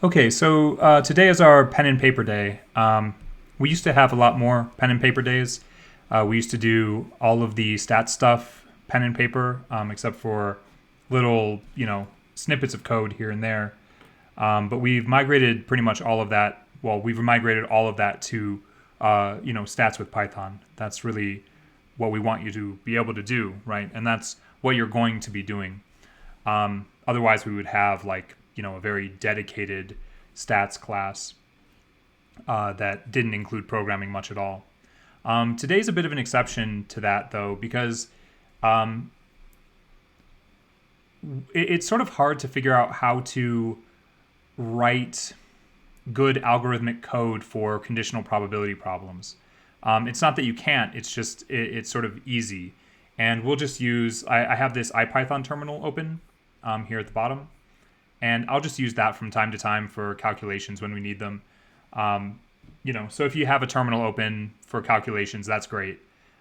Okay, so today is our pen and paper day. We used to have a lot more pen and paper days. We used to do all of the stat stuff pen and paper, except for little, snippets of code here and there. But we've migrated pretty much all of that. Well, we've migrated all of that to, stats with Python. That's really what we want you to be able to do, right? And that's what you're going to be doing. Otherwise, we would have a very dedicated stats class that didn't include programming much at all. Today's a bit of an exception to that, though, because um, it's sort of hard to figure out how to write good algorithmic code for conditional probability problems. It's not that you can't; it's just it's sort of easy. And we'll just use. I have this IPython terminal open here at the bottom, and I'll just use that from time to time for calculations when we need them. So if you have a terminal open for calculations, that's great.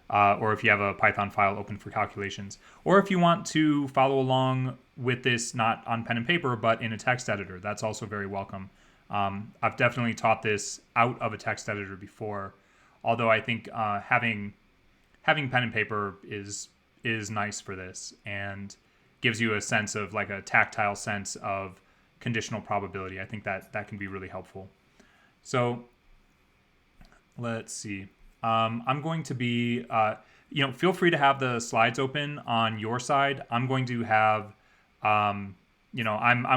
Or if you have a Python file open for calculations. Or if you want to follow along with this, not on pen and paper, but in a text editor, that's also very welcome. I've definitely taught this out of a text editor before, although I think having pen and paper is nice for this and gives you a sense of like a tactile sense of conditional probability. I think that can be really helpful. So let's see. I'm going to be, feel free to have the slides open on your side. I'm going to have, I'm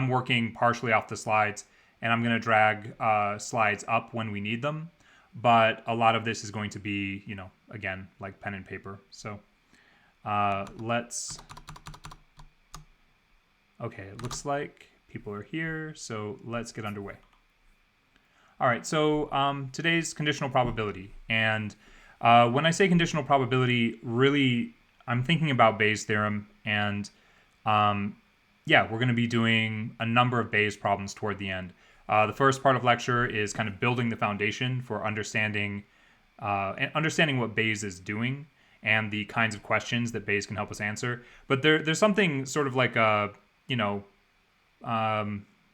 working partially off the slides, and I'm going to drag slides up when we need them. But a lot of this is going to be, again, like pen and paper. So okay, it looks like people are here. So let's get underway. All right, so today's conditional probability. And when I say conditional probability, really, I'm thinking about Bayes' theorem. And we're going to be doing a number of Bayes problems toward the end. The first part of lecture is kind of building the foundation for understanding what Bayes is doing and the kinds of questions that Bayes can help us answer. But there's something sort of like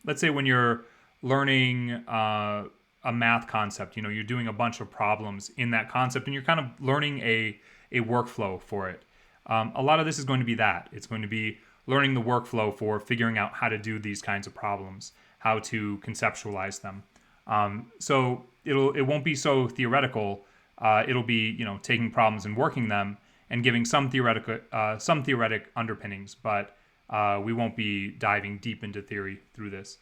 let's say when you're learning a math concept, you're doing a bunch of problems in that concept and you're kind of learning a workflow for it. A lot of this is going to be that. It's going to be learning the workflow for figuring out how to do these kinds of problems, how to conceptualize them. So it won't be so theoretical. It'll be taking problems and working them and giving some theoretic underpinnings, but we won't be diving deep into theory through this.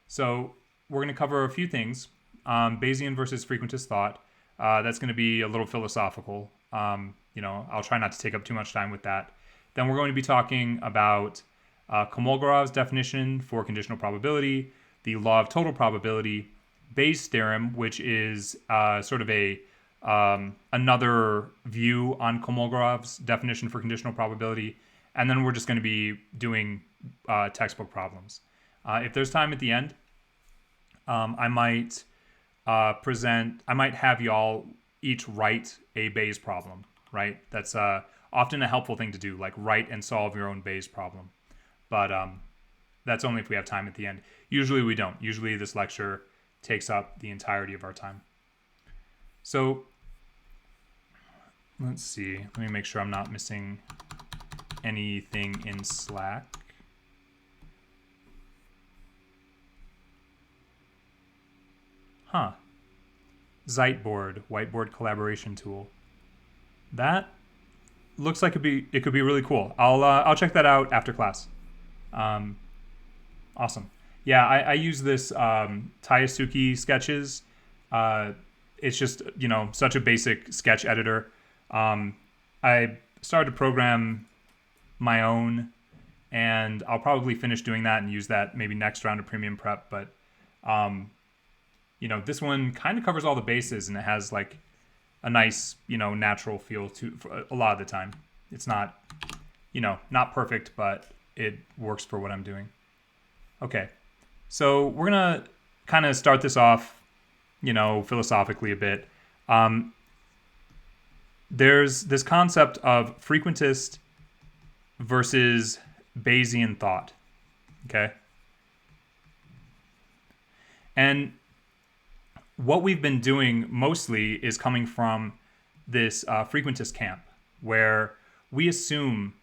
So we're going to cover a few things. Bayesian versus frequentist thought. That's going to be a little philosophical. I'll try not to take up too much time with that. Then we're going to be talking about Kolmogorov's definition for conditional probability, the law of total probability, Bayes' theorem, which is sort of another view on Kolmogorov's definition for conditional probability, and then we're just going to be doing textbook problems. If there's time at the end, I might have y'all each write a Bayes problem, right? That's often a helpful thing to do, like write and solve your own Bayes problem. But that's only if we have time at the end. Usually we don't. Usually this lecture takes up the entirety of our time. So let's see. Let me make sure I'm not missing anything in Slack. Ziteboard, whiteboard collaboration tool. That looks like it could be really cool. I'll check that out after class. Awesome. Yeah, I use this Taisuki Sketches. It's just such a basic sketch editor. I started to program my own, and I'll probably finish doing that and use that maybe next round of premium prep. But this one kind of covers all the bases, and it has like a nice, natural feel to for a lot of the time. It's not, not perfect, but it works for what I'm doing. Okay, so we're gonna kind of start this off, philosophically a bit. There's this concept of frequentist versus Bayesian thought. Okay. And what we've been doing mostly is coming from this frequentist camp, where we assume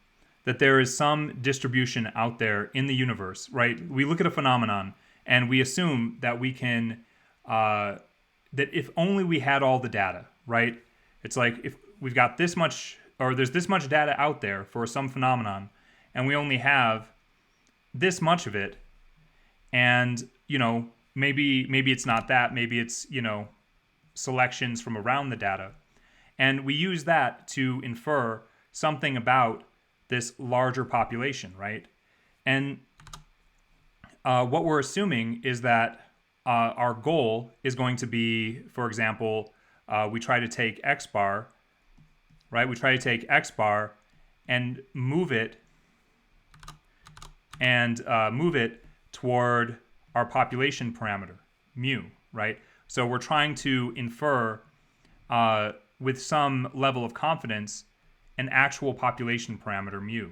that there is some distribution out there in the universe, right? We look at a phenomenon and we assume that we can, that if only we had all the data, right? It's like if we've got this much, or there's this much data out there for some phenomenon, and we only have this much of it, and, maybe it's not that, maybe it's, selections from around the data. And we use that to infer something about this larger population, right? And what we're assuming is that our goal is going to be, for example, we try to take X bar, right? We try to take X bar and move it toward our population parameter, mu, right? So we're trying to infer with some level of confidence an actual population parameter, mu,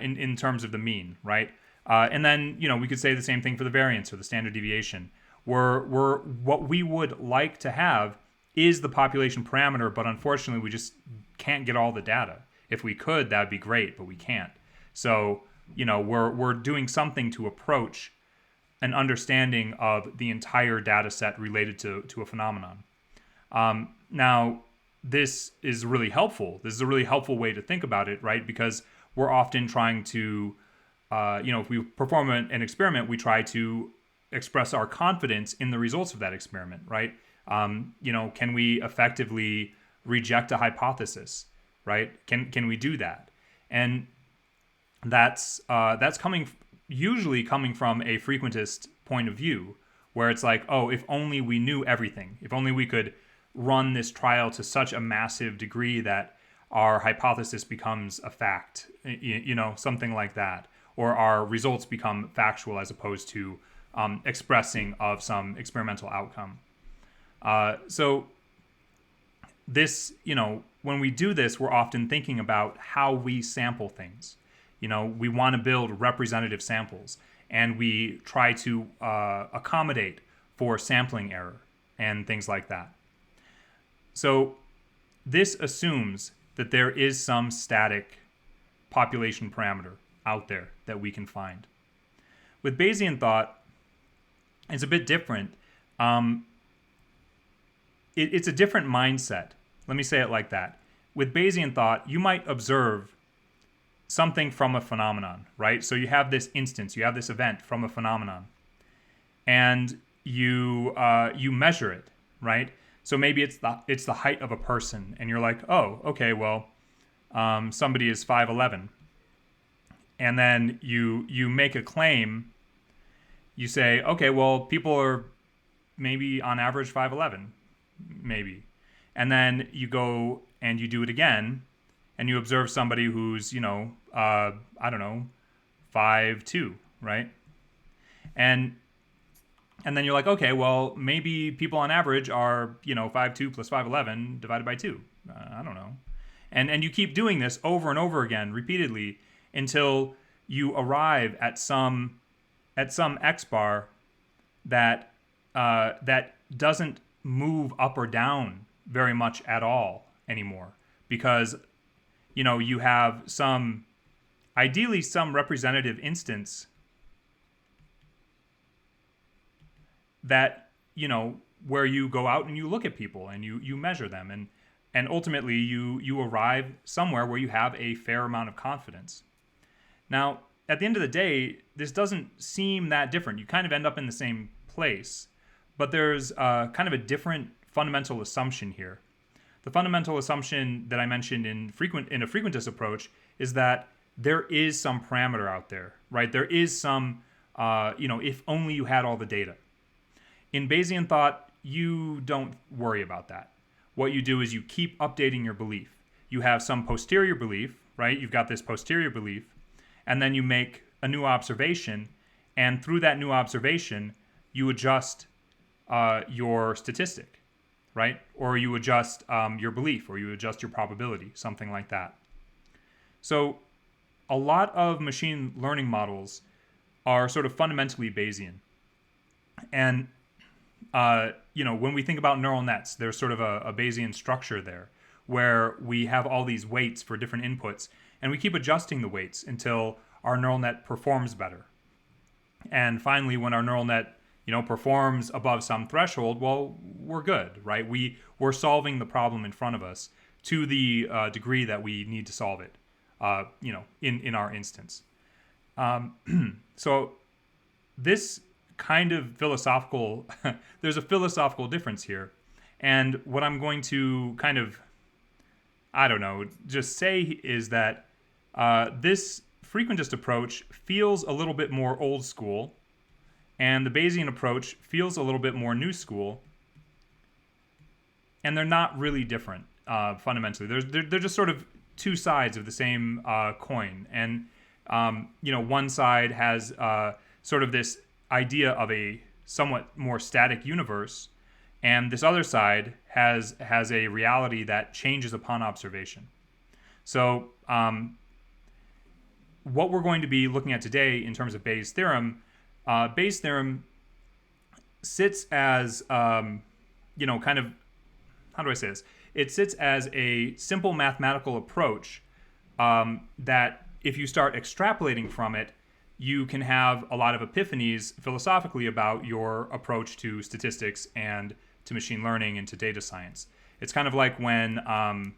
in terms of the mean, right? And then, we could say the same thing for the variance or the standard deviation. What we would like to have is the population parameter, but unfortunately we just can't get all the data. If we could, that'd be great, but we can't. So, we're doing something to approach an understanding of the entire data set related to a phenomenon. Now, this is really helpful. This is a really helpful way to think about it, right? Because we're often trying to, if we perform an experiment, we try to express our confidence in the results of that experiment, right? Can we effectively reject a hypothesis, right? Can we do that? And that's usually coming from a frequentist point of view, where it's like, oh, if only we knew everything, if only we could run this trial to such a massive degree that our hypothesis becomes a fact, something like that, or our results become factual as opposed to expressing of some experimental outcome. So this, when we do this, we're often thinking about how we sample things. We want to build representative samples, and we try to accommodate for sampling error and things like that. So this assumes that there is some static population parameter out there that we can find. With Bayesian thought, it's a bit different. It's a different mindset. Let me say it like that. With Bayesian thought, you might observe something from a phenomenon, right? So you have this instance, you have this event from a phenomenon, and you measure it, right? So maybe it's the height of a person, and you're like, oh, okay, well, somebody is 5'11", and then you make a claim. You say, okay, well, people are maybe on average 5'11", maybe, and then you go and you do it again, and you observe somebody who's, 5'2", right? And then you're like, okay, well, maybe people on average are, 5'2" plus 5'11" divided by 2. I don't know. And you keep doing this over and over again, repeatedly, until you arrive at some X bar that doesn't move up or down very much at all anymore, because you have ideally some representative instance that, where you go out and you look at people and you measure them, and ultimately you arrive somewhere where you have a fair amount of confidence. Now, at the end of the day, this doesn't seem that different. You kind of end up in the same place, but there's kind of a different fundamental assumption here. The fundamental assumption that I mentioned in a frequentist approach is that there is some parameter out there, right? There is some, if only you had all the data. In Bayesian thought, you don't worry about that. What you do is you keep updating your belief. You have some posterior belief, right? You've got this posterior belief, and then you make a new observation, and through that new observation, you adjust your statistic, right? Or you adjust your belief, or you adjust your probability, something like that. So a lot of machine learning models are sort of fundamentally Bayesian. And, when we think about neural nets, there's sort of a Bayesian structure there where we have all these weights for different inputs, and we keep adjusting the weights until our neural net performs better. And finally, when our neural net performs above some threshold, well, we're good, right? We're solving the problem in front of us to the degree that we need to solve it, in our instance. So this kind of philosophical, there's a philosophical difference here. And what I'm going to kind of, just say is that this frequentist approach feels a little bit more old school, and the Bayesian approach feels a little bit more new school, and they're not really different fundamentally. They're just sort of two sides of the same coin, and one side has sort of this idea of a somewhat more static universe, and this other side has a reality that changes upon observation. So what we're going to be looking at today in terms of Bayes' theorem, Bayes' theorem sits as, kind of, how do I say this? It sits as a simple mathematical approach that if you start extrapolating from it, you can have a lot of epiphanies philosophically about your approach to statistics and to machine learning and to data science. It's kind of like when, when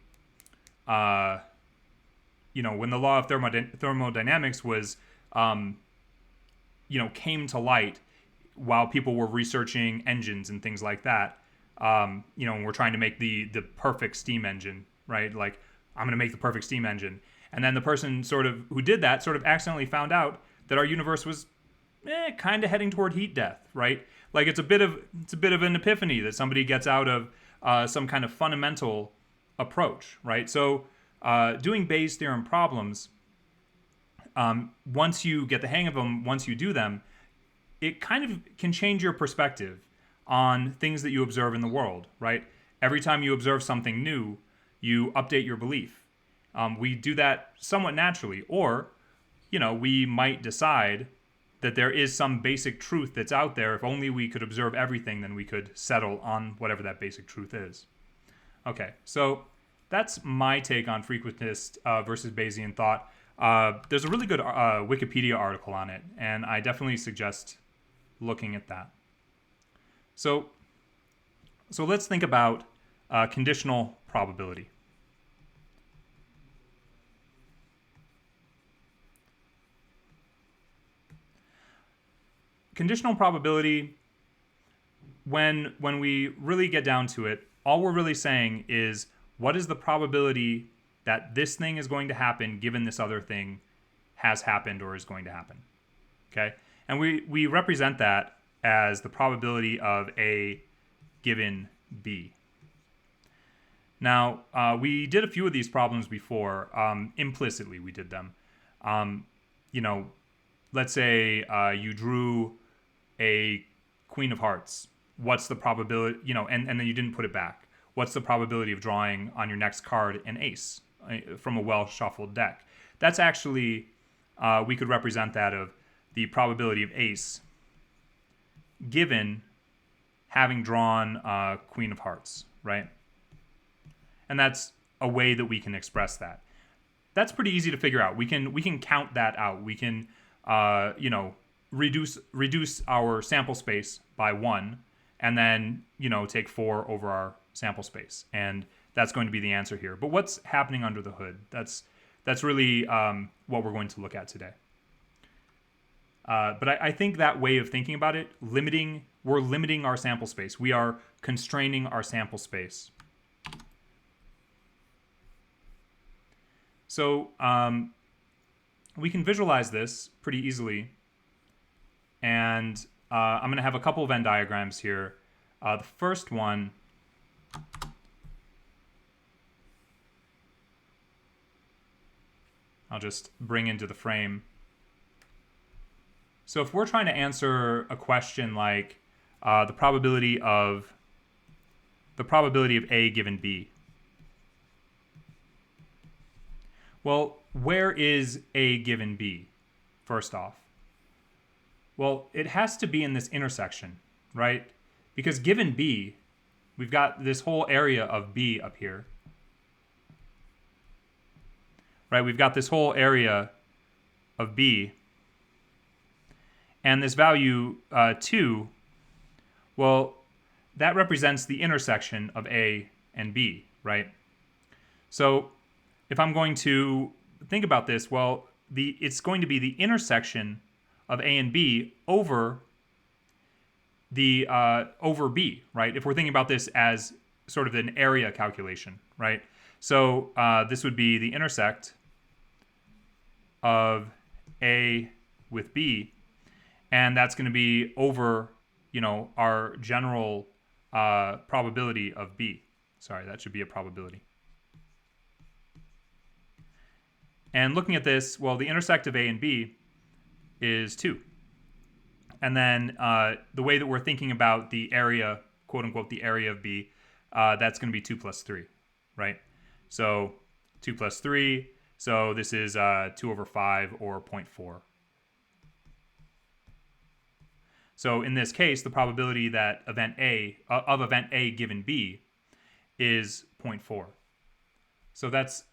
the law of thermodynamics was, came to light while people were researching engines and things like that. And we're trying to make the perfect steam engine, right? Like, I'm going to make the perfect steam engine. And then the person who did that accidentally found out that our universe was kind of heading toward heat death, right? Like it's a bit of an epiphany that somebody gets out of some kind of fundamental approach, right? So doing Bayes' theorem problems, once you get the hang of them, once you do them, it kind of can change your perspective on things that you observe in the world, right? Every time you observe something new, you update your belief. We do that somewhat naturally, or we might decide that there is some basic truth that's out there. If only we could observe everything, then we could settle on whatever that basic truth is. Okay, so that's my take on frequentist versus Bayesian thought. There's a really good Wikipedia article on it, and I definitely suggest looking at that. So let's think about conditional probability. Conditional probability, when we really get down to it, all we're really saying is what is the probability that this thing is going to happen given this other thing has happened or is going to happen. Okay? And we represent that as the probability of A given B. Now, we did a few of these problems before. Implicitly, we did them. Let's say you drew a Queen of Hearts. What's the probability, and then you didn't put it back. What's the probability of drawing on your next card an ace from a well-shuffled deck? That's actually, we could represent that of the probability of ace given having drawn Queen of Hearts, right? And that's a way that we can express that. That's pretty easy to figure out. We can count that out. We can, reduce our sample space by 1, and then take 4 over our sample space, and that's going to be the answer here. But what's happening under the hood? That's really what we're going to look at today. But I think that way of thinking about it, we're limiting our sample space. We are constraining our sample space. So we can visualize this pretty easily. And I'm going to have a couple Venn diagrams here. The first one I'll just bring into the frame. So if we're trying to answer a question like the probability of A given B, well, where is A given B, first off? Well, it has to be in this intersection, right? Because given B, we've got this whole area of B up here, right? We've got this whole area of B, and this value 2, well, that represents the intersection of A and B, right? So if I'm going to think about this, well, it's going to be the intersection of A and B over over B, right? If we're thinking about this as sort of an area calculation, right? So this would be the intersect of A with B, and that's going to be over, our general probability of B. Sorry, that should be a probability. And looking at this, well, the intersect of A and B is 2. And then the way that we're thinking about the area, quote unquote, the area of B, that's going to be 2 plus 3, right? So 2 plus 3, so this is 2 over 5 or 0.4. So in this case, the probability that event A given B is 0.4. So that's,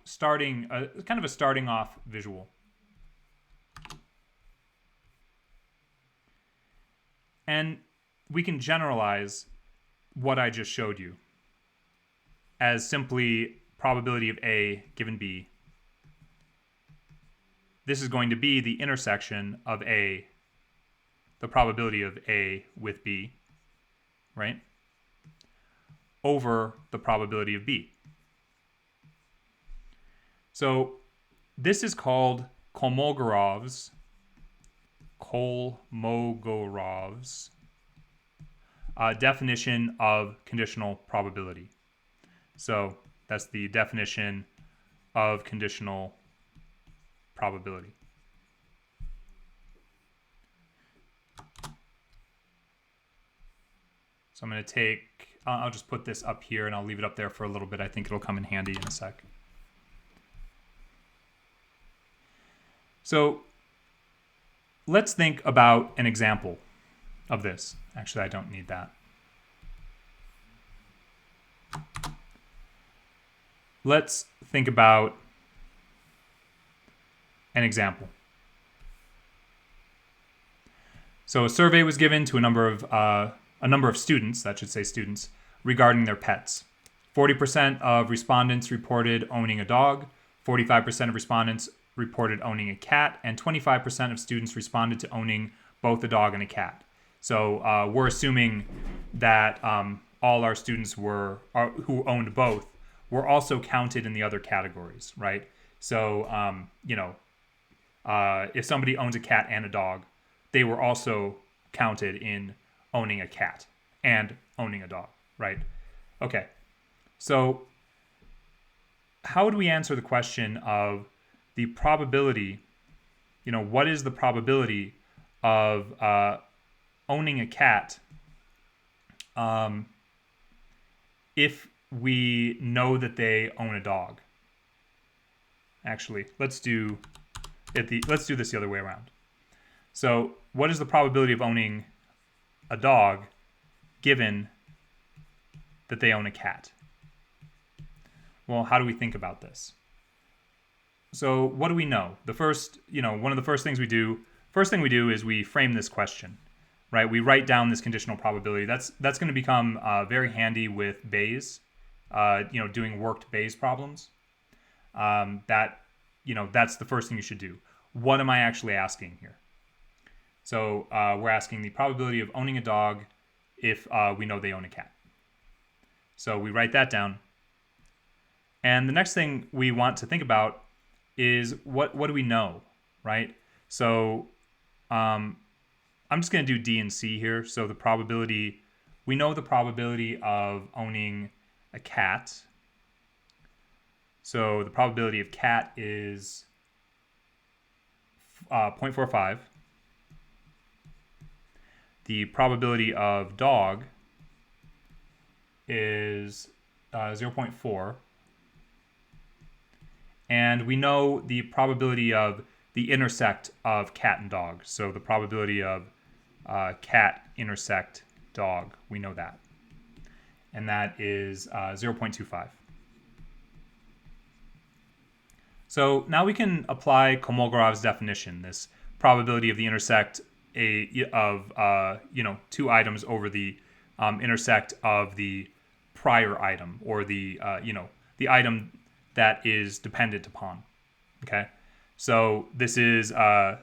starting kind of a starting off visual. And we can generalize what I just showed you as simply probability of A given B. This is going to be the intersection of A, the probability of A with B, right, over the probability of B. So this is called Kolmogorov's definition of conditional probability. So that's the definition of conditional probability. So I'm going to take, I'll just put this up here and I'll leave it up there for a little bit. I think it'll come in handy in a sec. So let's think about an example of this. Actually, I don't need that. Let's think about an example. So a survey was given to a number of students, that should say students, regarding their pets. 40% of respondents reported owning a dog, 45% of respondents reported owning a cat, and 25% of students responded to owning both a dog and a cat. So we're assuming that all our students who owned both were also counted in the other categories, right? So, if somebody owns a cat and a dog, they were also counted in owning a cat and owning a dog, right? Okay, so how would we answer the question of the probability, what is the probability of owning a cat if we know that they own a dog? Actually, let's do this the other way around. So what is the probability of owning a dog given that they own a cat? Well, how do we think about this? So what do we know? The first, one of the first thing we do is we frame this question, right? We write down this conditional probability. That's going to become very handy with Bayes, doing worked Bayes problems. That's the first thing you should do. What am I actually asking here? So we're asking the probability of owning a dog if we know they own a cat. So we write that down. And the next thing we want to think about is what do we know, right? So I'm just going to do D and C here. So the probability, we know the probability of owning a cat. So the probability of cat is 0.45. The probability of dog is 0.4. And we know the probability of the intersect of cat and dog. So the probability of cat intersect dog, we know that. And that is 0.25. So now we can apply Kolmogorov's definition, this probability of the intersect of two items over the intersect of the prior item, or the the item that is dependent upon. Okay, so this is A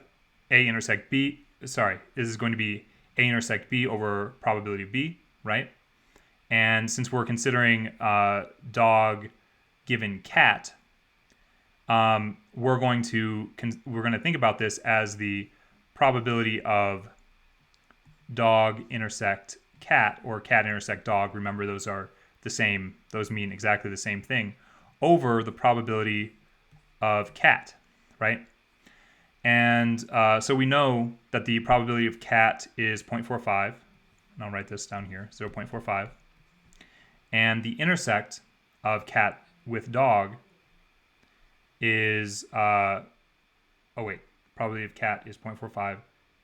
intersect B. Sorry, this is going to be A intersect B over probability of B, right? And since we're considering dog given cat, we're going to think about this as the probability of dog intersect cat, or cat intersect dog. Remember, those are the same. Those mean exactly the same thing, over the probability of cat, right? And so we know that the probability of cat is 0.45. And I'll write this down here, 0.45. And the intersect of cat with dog is, probability of cat is 0.45,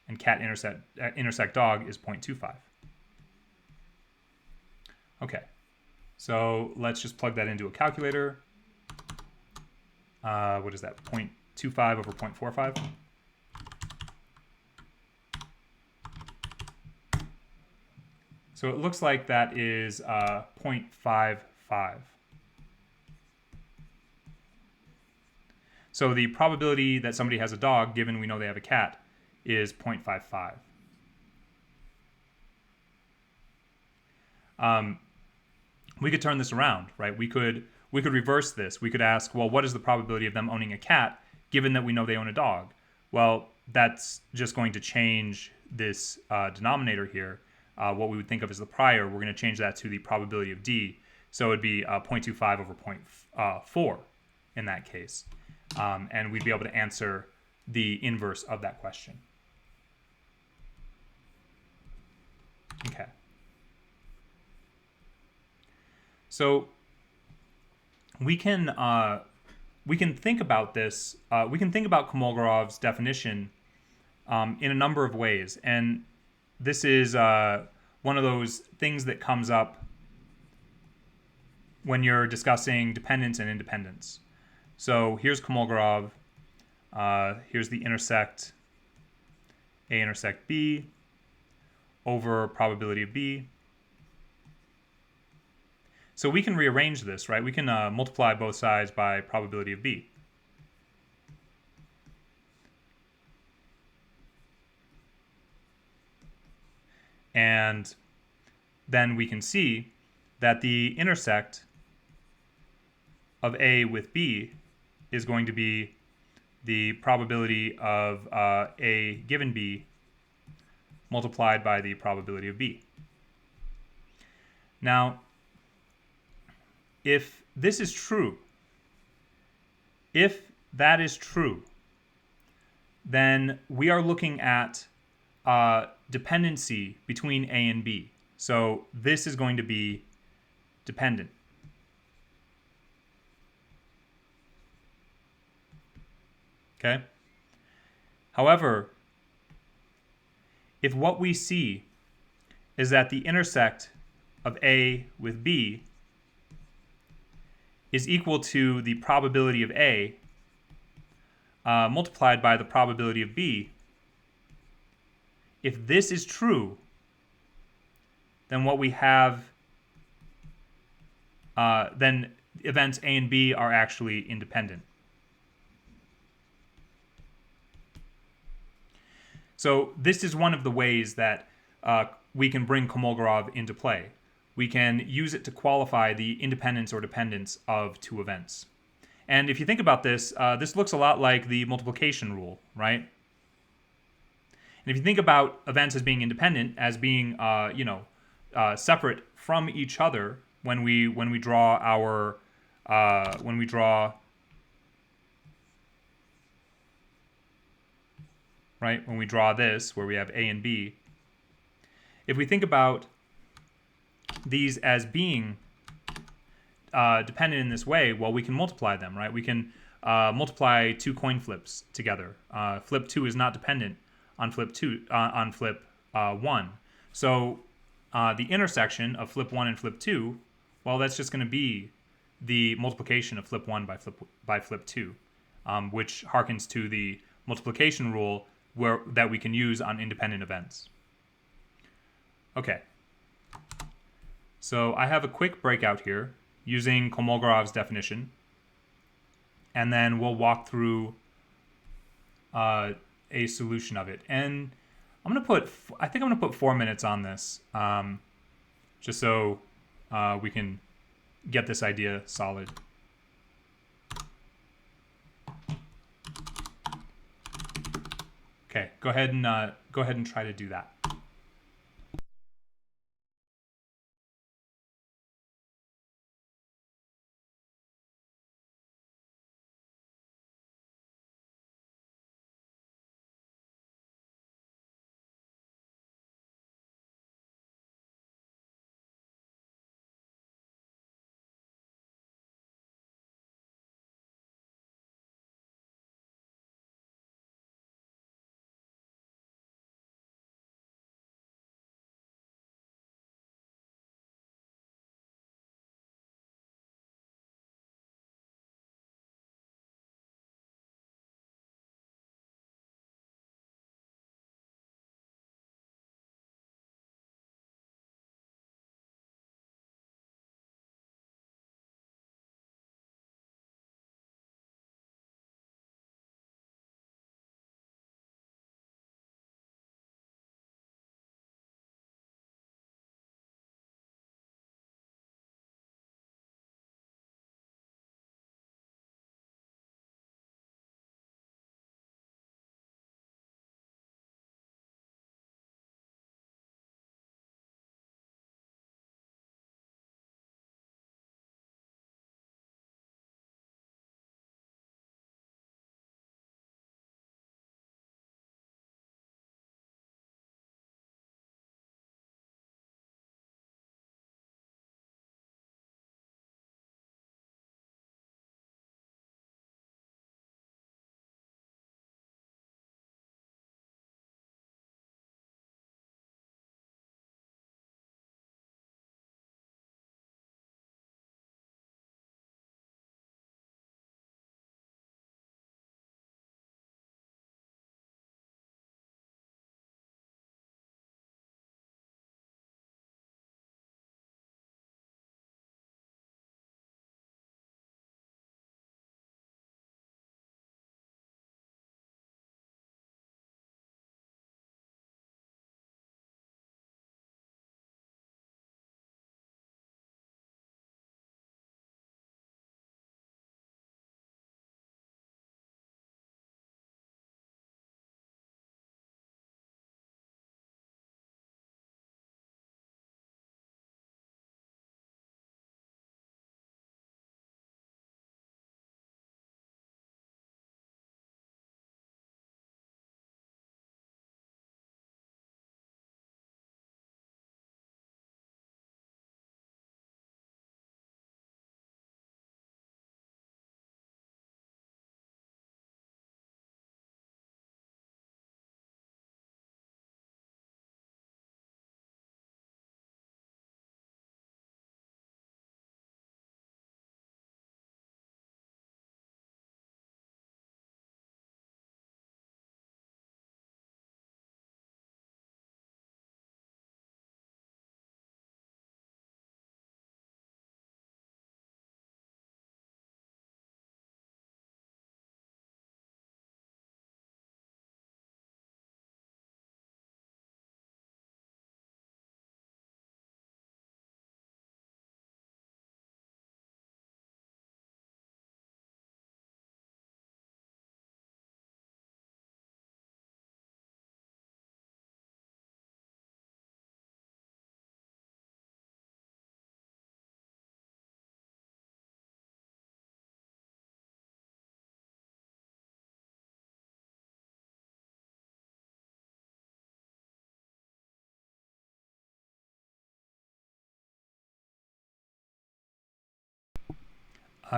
and cat intersect dog is 0.25. Okay, so let's just plug that into a calculator. What is that? 0.25 over 0.45. So it looks like that is 0.55. So the probability that somebody has a dog, given we know they have a cat, is 0.55. We could turn this around, right? We could reverse this. We could ask, well, what is the probability of them owning a cat, given that we know they own a dog? Well, that's just going to change this denominator here. What we would think of as the prior, we're going to change that to the probability of D. So it would be 0.25 over 0.4 in that case. And we'd be able to answer the inverse of that question. Okay. So we can think about this. We can think about Kolmogorov's definition in a number of ways, and this is one of those things that comes up when you're discussing dependence and independence. So here's Kolmogorov. Here's the intersect A intersect B over probability of B. So we can rearrange this, right? We can multiply both sides by probability of B. And then we can see that the intersect of A with B is going to be the probability of A given B multiplied by the probability of B. Now, if this is true, if that is true, then we are looking at dependency between A and B. So this is going to be dependent. Okay? However, if what we see is that the intersect of A with B is equal to the probability of A multiplied by the probability of B, if this is true, then what we have, then events A and B are actually independent. So this is one of the ways that we can bring Kolmogorov into play. We can use it to qualify the independence or dependence of two events. And if you think about this, this looks a lot like the multiplication rule, right? And if you think about events as being independent, as being separate from each other when we draw our when we draw this where we have A and B, if we think about these as being dependent in this way, well, we can multiply them, right? We can multiply two coin flips together. Flip 2 is not dependent on flip 1. So the intersection of flip 1 and flip 2, well, that's just going to be the multiplication of flip 1 by flip 2, which harkens to the multiplication rule that we can use on independent events. Okay. So I have a quick breakout here using Kolmogorov's definition, and then we'll walk through a solution of it. And I think I'm gonna put 4 minutes on this, just so we can get this idea solid. Okay, go ahead and try to do that.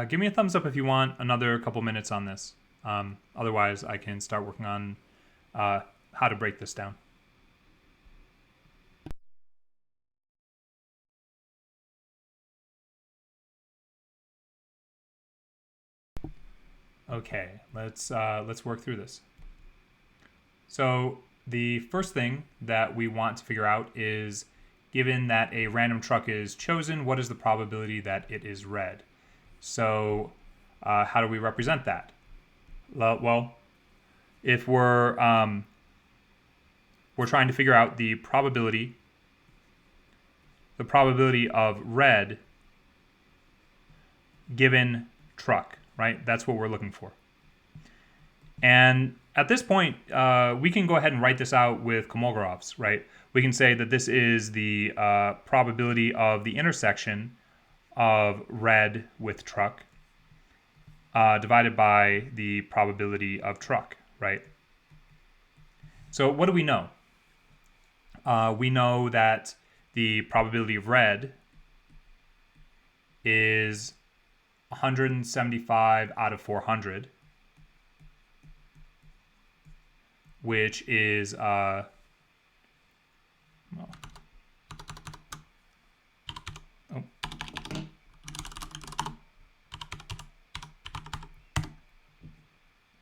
Give me a thumbs up if you want another couple minutes on this. Otherwise, I can start working on how to break this down. Okay, let's work through this. So the first thing that we want to figure out is, given that a random truck is chosen, what is the probability that it is read? So how do we represent that? Well, if we're trying to figure out the probability of read given truck, right? That's what we're looking for. And at this point, we can go ahead and write this out with Kolmogorov's, right? We can say that this is the probability of the intersection of read with truck divided by the probability of truck, right? So what do we know? We know that the probability of read is 175 out of 400, which is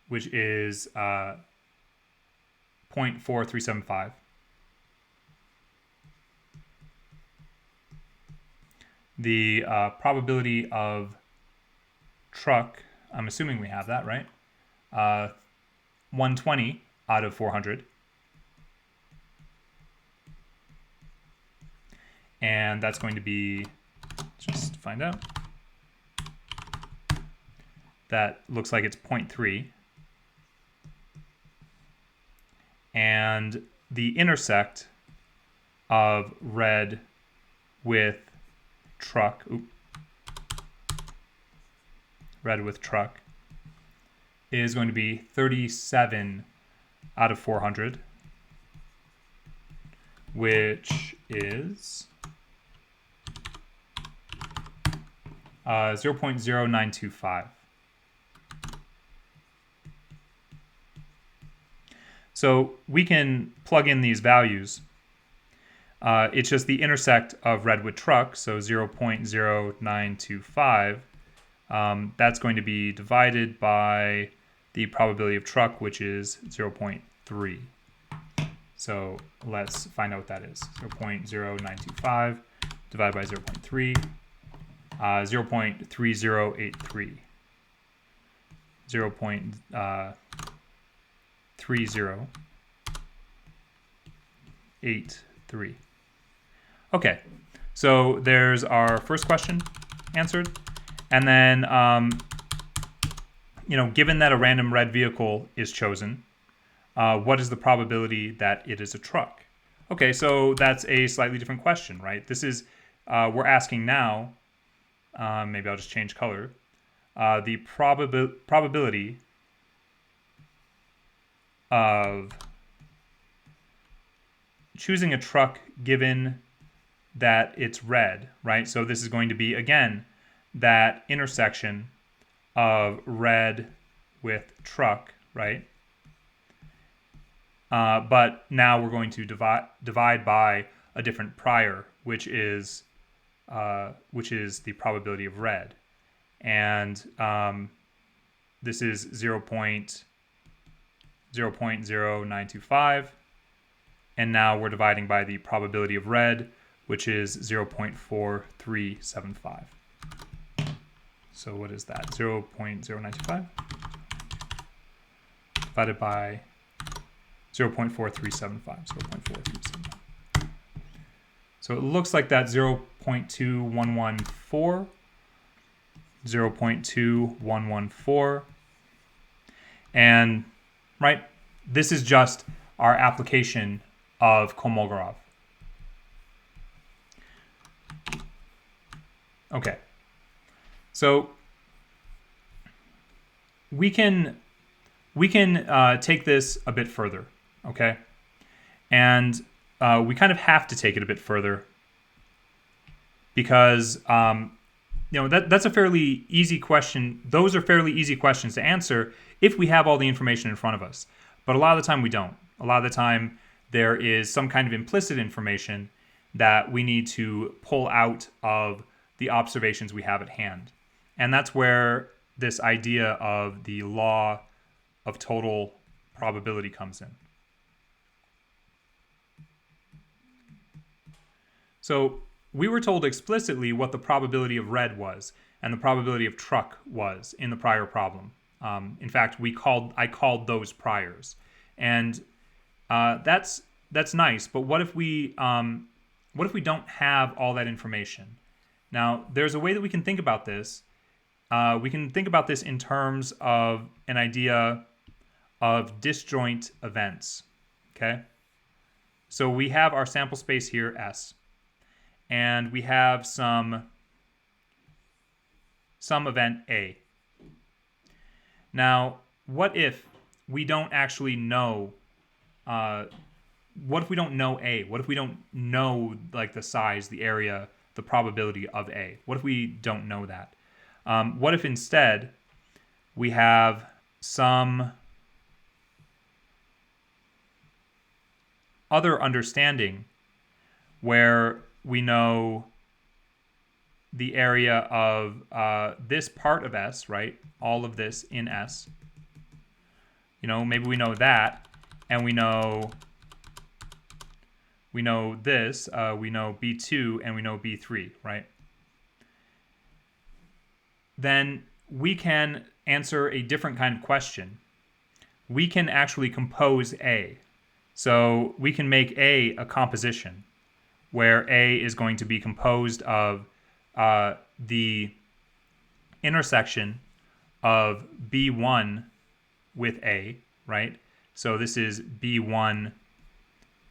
which is 0.4375. The probability of truck, I'm assuming we have that, right? 120 out of 400. And that's going to be, just find out, that looks like it's 0.3. And the intersect of read with truck, read with truck, is going to be 37 out of 400, which is 0.0925. So we can plug in these values. It's just the intersect of read with truck, so 0.0925. That's going to be divided by the probability of truck, which is 0.3. So let's find out what that is. 0.0925 divided by 0.3, 0.3083. 0.3083. Okay, so there's our first question answered. And then, given that a random red vehicle is chosen, what is the probability that it is a truck? Okay, so that's a slightly different question, right? This is, we're asking now, maybe I'll just change color, the probability of choosing a truck given that it's red, right? So this is going to be, again, that intersection of red with truck, right? But now we're going to divide by a different prior, which is the probability of red, and this is 0.0925, and now we're dividing by the probability of red, which is 0.4375. So what is that? 0.0925 divided by 0.4375. 0.4375. So it looks like that 0.2114. 0.2114. And, right, this is just our application of Kolmogorov. Okay. So we can take this a bit further, okay? And we kind of have to take it a bit further because that's a fairly easy question. Those are fairly easy questions to answer if we have all the information in front of us. But a lot of the time we don't. A lot of the time there is some kind of implicit information that we need to pull out of the observations we have at hand. And that's where this idea of the law of total probability comes in. So we were told explicitly what the probability of red was and the probability of truck was in the prior problem. In fact, I called those priors, and that's nice. But what if we don't have all that information? Now, there's a way that we can think about this. We can think about this in terms of an idea of disjoint events. Okay, so we have our sample space here, S. And we have some event A. Now, what if we don't actually know, what if we don't know A? What if we don't know like the size, the area, the probability of A? What if we don't know that? What if instead we have some other understanding where we know the area of this part of S, right? All of this in S. Maybe we know that, and we know this, we know B2, and we know B3, right? Then we can answer a different kind of question. We can actually compose A. So we can make A a composition, where A is going to be composed of the intersection of B1 with A, right? So this is B1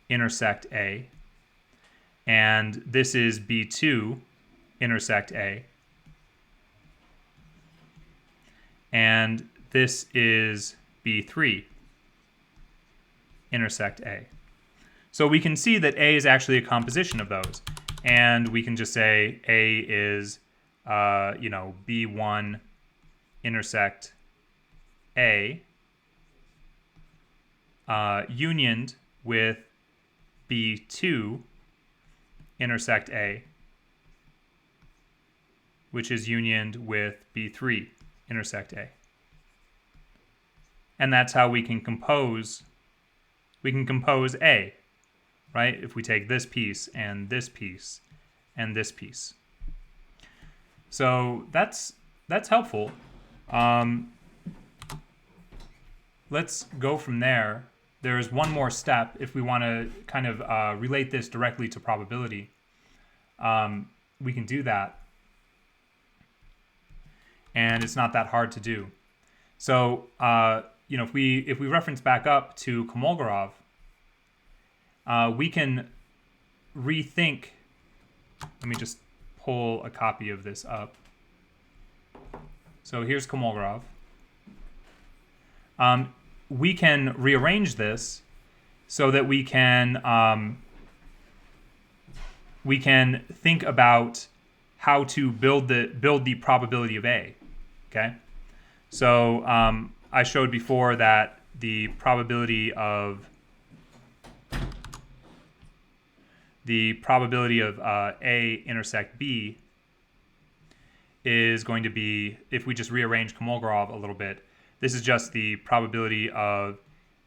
intersect A, and this is B2 intersect A, and this is B3 intersect A. So we can see that A is actually a composition of those. And we can just say A is, B1 intersect A unioned with B2 intersect A, which is unioned with B3 intersect A. And that's how we can compose A. Right? If we take this piece and this piece and this piece. So that's helpful. Let's go from there. There's one more step if we want to kind of relate this directly to probability. We can do that. And it's not that hard to do. So, if we reference back up to Kolmogorov, we can rethink. Let me just pull a copy of this up. So here's Kolmogorov. We can rearrange this so that we can think about how to build the probability of A. Okay, so I showed before that the probability of A intersect B is going to be, if we just rearrange Kolmogorov a little bit, this is just the probability of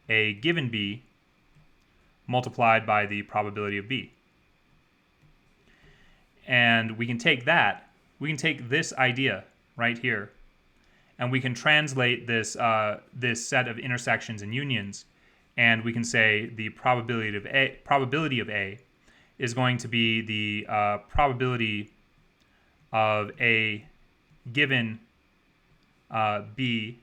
A given B multiplied by the probability of B. And we can take this idea right here, and we can translate this set of intersections and unions, and we can say the probability of A is going to be the probability of A given B1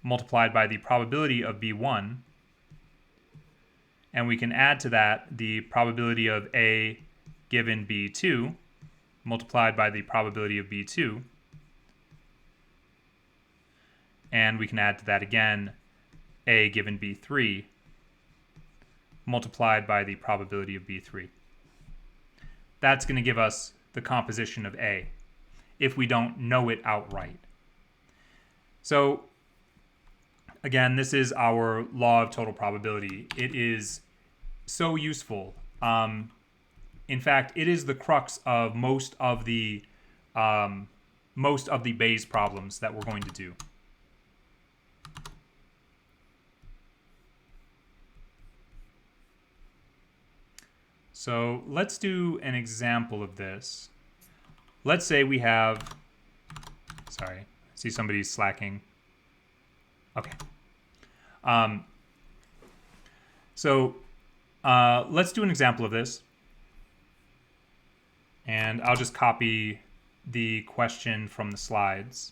multiplied by the probability of B1, and we can add to that the probability of A given B2 multiplied by the probability of B2, and we can add to that again A given B3 multiplied by the probability of B3. that's going to give us the composition of A if we don't know it outright. So again, this is our law of total probability. It is so useful. In fact, it is the crux of most of the Bayes problems that we're going to do. So let's do an example of this. Let's say we have, sorry, I see somebody's slacking. Okay. Let's do an example of this. And I'll just copy the question from the slides.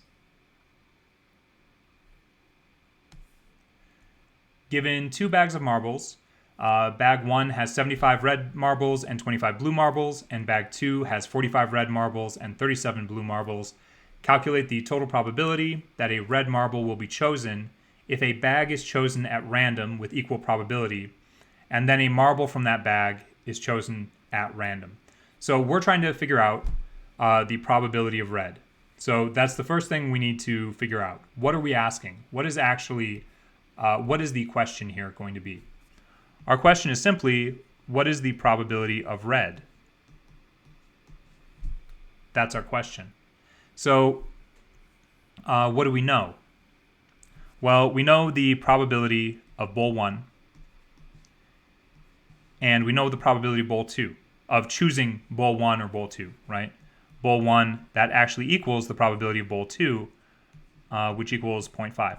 Given 2 bags of marbles, bag 1 has 75 red marbles and 25 blue marbles, and bag 2 has 45 red marbles and 37 blue marbles. Calculate the total probability that a red marble will be chosen if a bag is chosen at random with equal probability, and then a marble from that bag is chosen at random. So we're trying to figure out the probability of red. So that's the first thing we need to figure out. What are we asking? What is actually, what is the question here going to be? Our question is simply, what is the probability of red? That's our question. So what do we know? Well, we know the probability of bowl 1, and we know the probability of bowl 2, of choosing bowl 1 or bowl 2, right? Bowl 1, that actually equals the probability of bowl 2, which equals 0.5.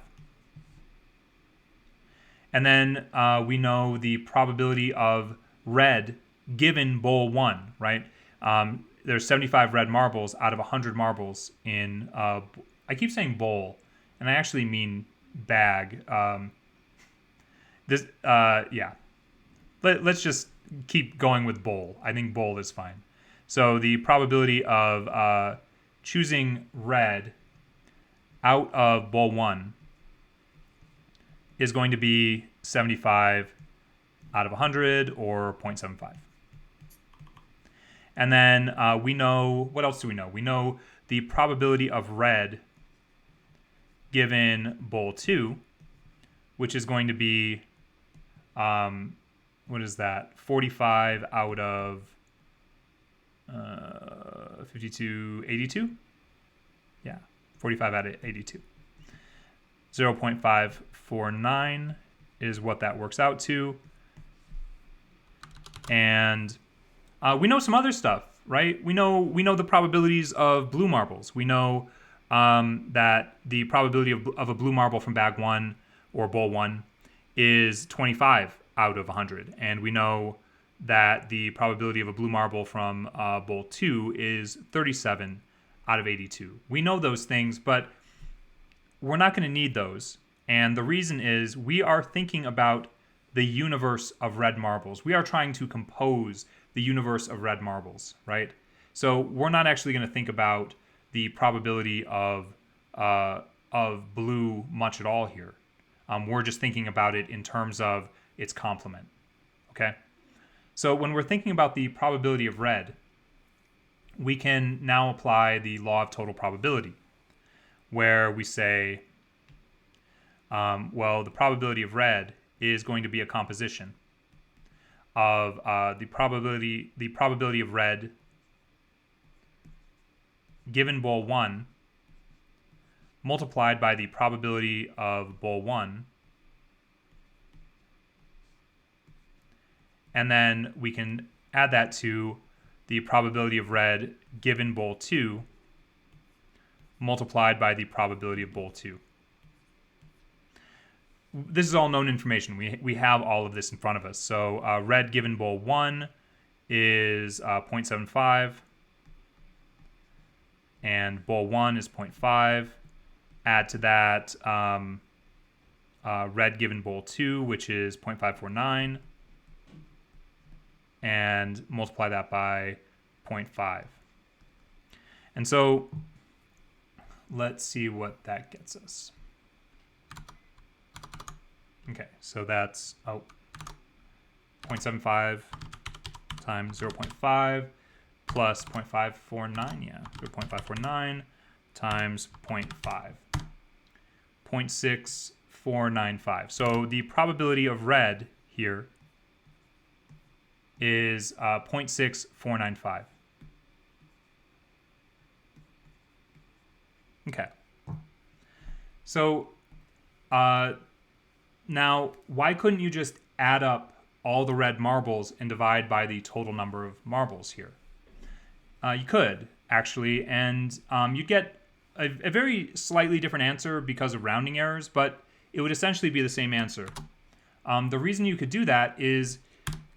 And then we know the probability of red given bowl 1, right? There's 75 red marbles out of 100 marbles in, I keep saying bowl, and I actually mean bag. Yeah. Let's just keep going with bowl. I think bowl is fine. So the probability of choosing red out of bowl 1 is going to be 75 out of 100, or 0.75. And then we know, what else do we know? We know the probability of red given bowl 2, which is going to be, what is that? 45 out of 52, 82? Yeah, 45 out of 82. 0.549 is what that works out to. And we know some other stuff, right? We know the probabilities of blue marbles. We know that the probability of a blue marble from bag 1 or bowl 1 is 25 out of 100. And we know that the probability of a blue marble from bowl 2 is 37 out of 82. We know those things, but we're not going to need those. And the reason is we are thinking about the universe of red marbles. We are trying to compose the universe of red marbles, right? So we're not actually going to think about the probability of blue much at all here. We're just thinking about it in terms of its complement, okay? So when we're thinking about the probability of red, we can now apply the law of total probability, where we say, well, the probability of red is going to be a composition of the probability of red given bowl 1 multiplied by the probability of bowl 1, and then we can add that to the probability of red given bowl 2 multiplied by the probability of bowl 2. This is all known information. We have all of this in front of us. So red given bowl 1 is 0.75, and bowl 1 is 0.5. Add to that red given bowl 2, which is 0.549, and multiply that by 0.5. And so let's see what that gets us. Okay, so that's 0.75 times 0.5 plus 0.549, yeah, 0.549 times 0.5, 0.6495. So the probability of red here is 0.6495. Okay. So now, why couldn't you just add up all the red marbles and divide by the total number of marbles here? You could, actually, and you'd get a very slightly different answer because of rounding errors, but it would essentially be the same answer. The reason you could do that is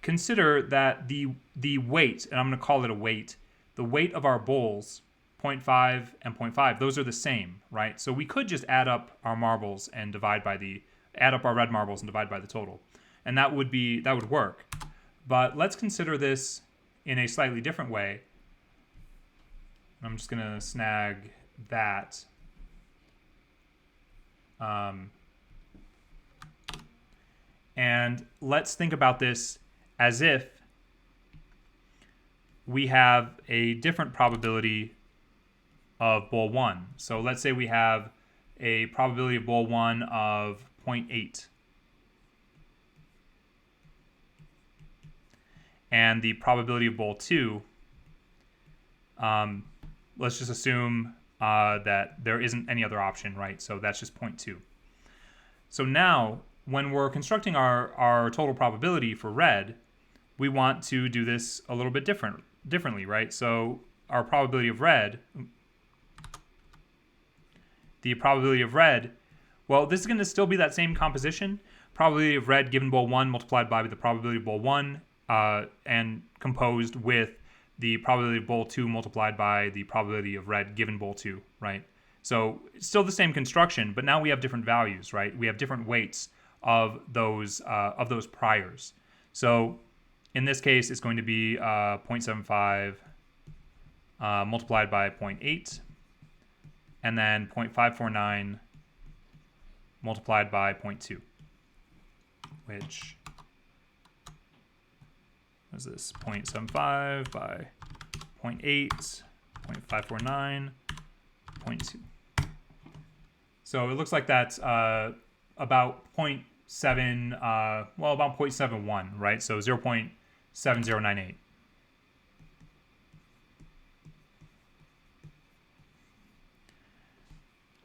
consider that the weight, and I'm going to call it a weight, the weight of our bowls, 0.5 and 0.5, those are the same, right? So we could just add up our marbles and add up our red marbles and divide by the total, and that would work. But let's consider this in a slightly different way. I'm just going to snag that. And let's think about this as if we have a different probability of bowl 1. So let's say we have a probability of bowl 1 of 0.8. And the probability of bowl 2, let's just assume that there isn't any other option, right? So that's just 0.2. So now, when we're constructing our total probability for red, we want to do this a little bit differently, right? So our probability of red, the probability of red, well, this is going to still be that same composition. Probability of red given bowl 1 multiplied by the probability of bowl 1 and composed with the probability of bowl 2 multiplied by the probability of red given bowl 2, right? So it's still the same construction, but now we have different values, right? We have different weights of those priors. So in this case, it's going to be 0.75 multiplied by 0.8, and then 0.549 multiplied by 0.2, which is this 0.75 by 0.8, 0.549, 0.2. So it looks like that's about 0.7, about 0.71, right? So 0.7098.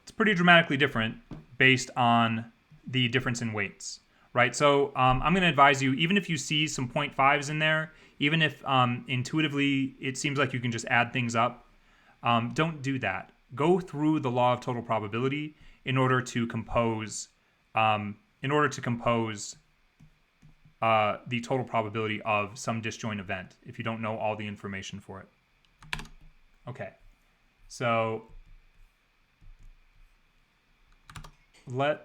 It's pretty dramatically different based on the difference in weights, right? So I'm going to advise you, even if you see some 0.5s in there, even if intuitively it seems like you can just add things up, don't do that. Go through the law of total probability in order to compose the total probability of some disjoint event if you don't know all the information for it. Okay, so I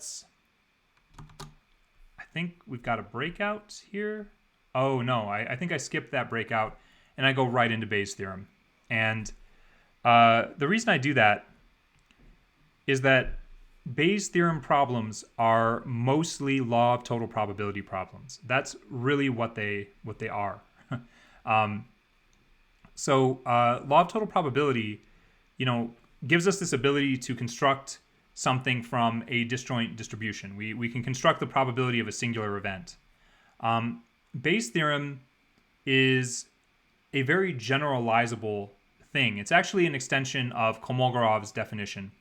think we've got a breakout here. Oh no, I think I skipped that breakout and I go right into Bayes' theorem. And the reason I do that is that Bayes' theorem problems are mostly law of total probability problems. That's really what they are. So law of total probability, gives us this ability to construct something from a disjoint distribution. We can construct the probability of a singular event. Bayes' theorem is a very generalizable thing. It's actually an extension of Kolmogorov's definition,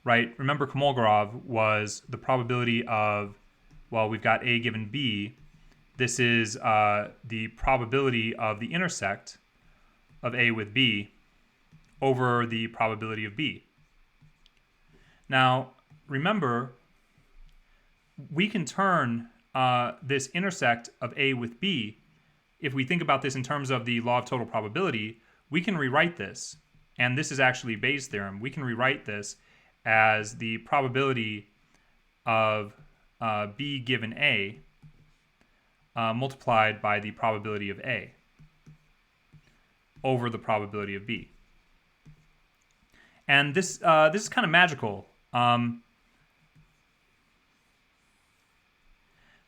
right? Remember, Kolmogorov was the probability of, well, we've got A given B. This is the probability of the intersect of A with B over the probability of B. Now, remember, we can turn this intersect of A with B, if we think about this in terms of the law of total probability, we can rewrite this, and this is actually Bayes' theorem. We can rewrite this as the probability of B given A multiplied by the probability of A over the probability of B. And this is kind of magical.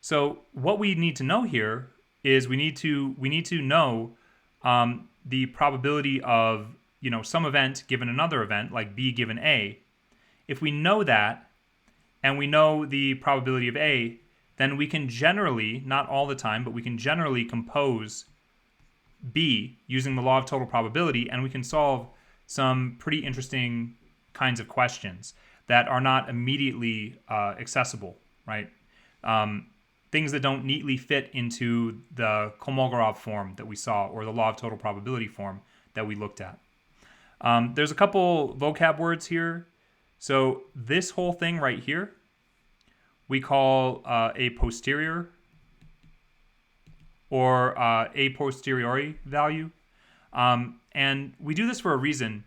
So what we need to know here is we need to know the probability of, some event given another event, like B given A, if we know that, and we know the probability of A, then we can generally, not all the time, but we can generally compose B using the law of total probability, and we can solve some pretty interesting kinds of questions that are not immediately accessible, right? Things that don't neatly fit into the Kolmogorov form that we saw, or the law of total probability form that we looked at. There's a couple vocab words here. So this whole thing right here, we call a posterior or a posteriori value. And we do this for a reason.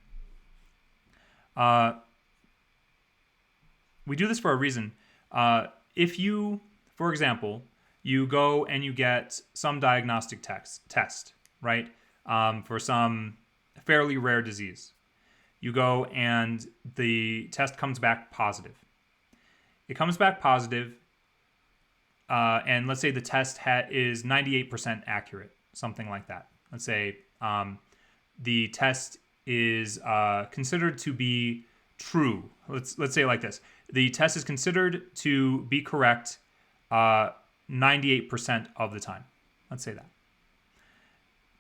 If you, for example, you go and you get some diagnostic test, right, for some fairly rare disease. You go and the test comes back positive. It comes back positive, and let's say the test is 98% accurate, something like that. Let's say the test is considered to be true. Let's say it like this. The test is considered to be correct 98% of the time. Let's say that.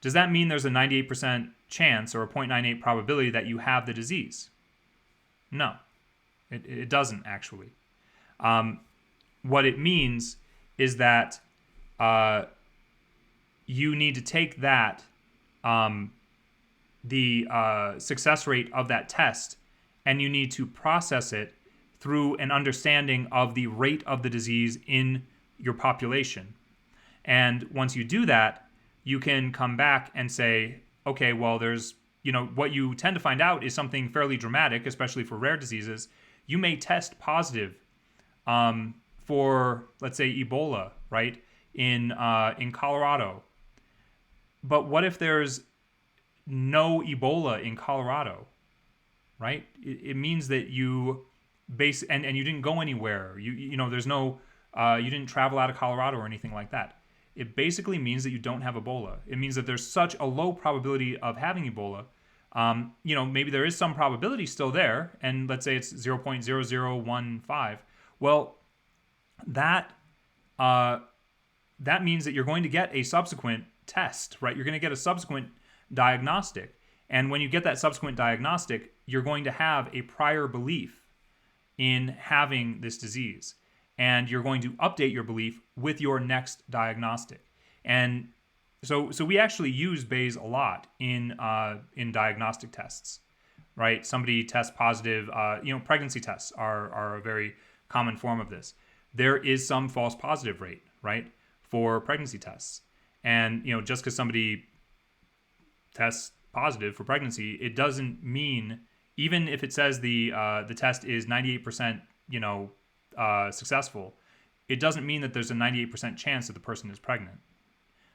Does that mean there's a 98% chance or a 0.98 probability that you have the disease? No, it doesn't actually. What it means is that you need to take that, the success rate of that test, and you need to process it through an understanding of the rate of the disease in your population. And once you do that, you can come back and say, okay, well, there's, what you tend to find out is something fairly dramatic, especially for rare diseases. You may test positive for, let's say, Ebola, right, in Colorado. But what if there's no Ebola in Colorado, right? It means that you and you didn't go anywhere. There's no, you didn't travel out of Colorado or anything like that. It basically means that you don't have Ebola. It means that there's such a low probability of having Ebola. Maybe there is some probability still there, and let's say it's 0.0015. Well, that means that you're going to get a subsequent test, right? You're going to get a subsequent diagnostic. And when you get that subsequent diagnostic, you're going to have a prior belief in having this disease. And you're going to update your belief with your next diagnostic. And so we actually use Bayes a lot in diagnostic tests, right? Somebody tests positive, pregnancy tests are a very common form of this. There is some false positive rate, right, for pregnancy tests. And, just because somebody tests positive for pregnancy, it doesn't mean, even if it says the test is 98%, successful, it doesn't mean that there's a 98% chance that the person is pregnant.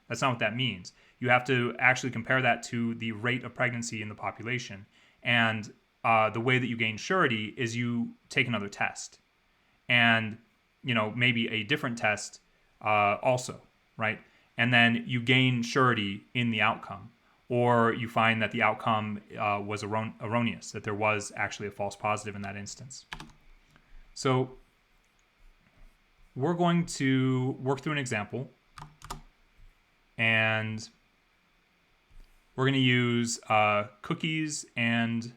That's not what that means. You have to actually compare that to the rate of pregnancy in the population. And the way that you gain surety is you take another test. And, maybe a different test also, right? And then you gain surety in the outcome. Or you find that the outcome was erroneous, that there was actually a false positive in that instance. So we're going to work through an example, and we're going to use cookies and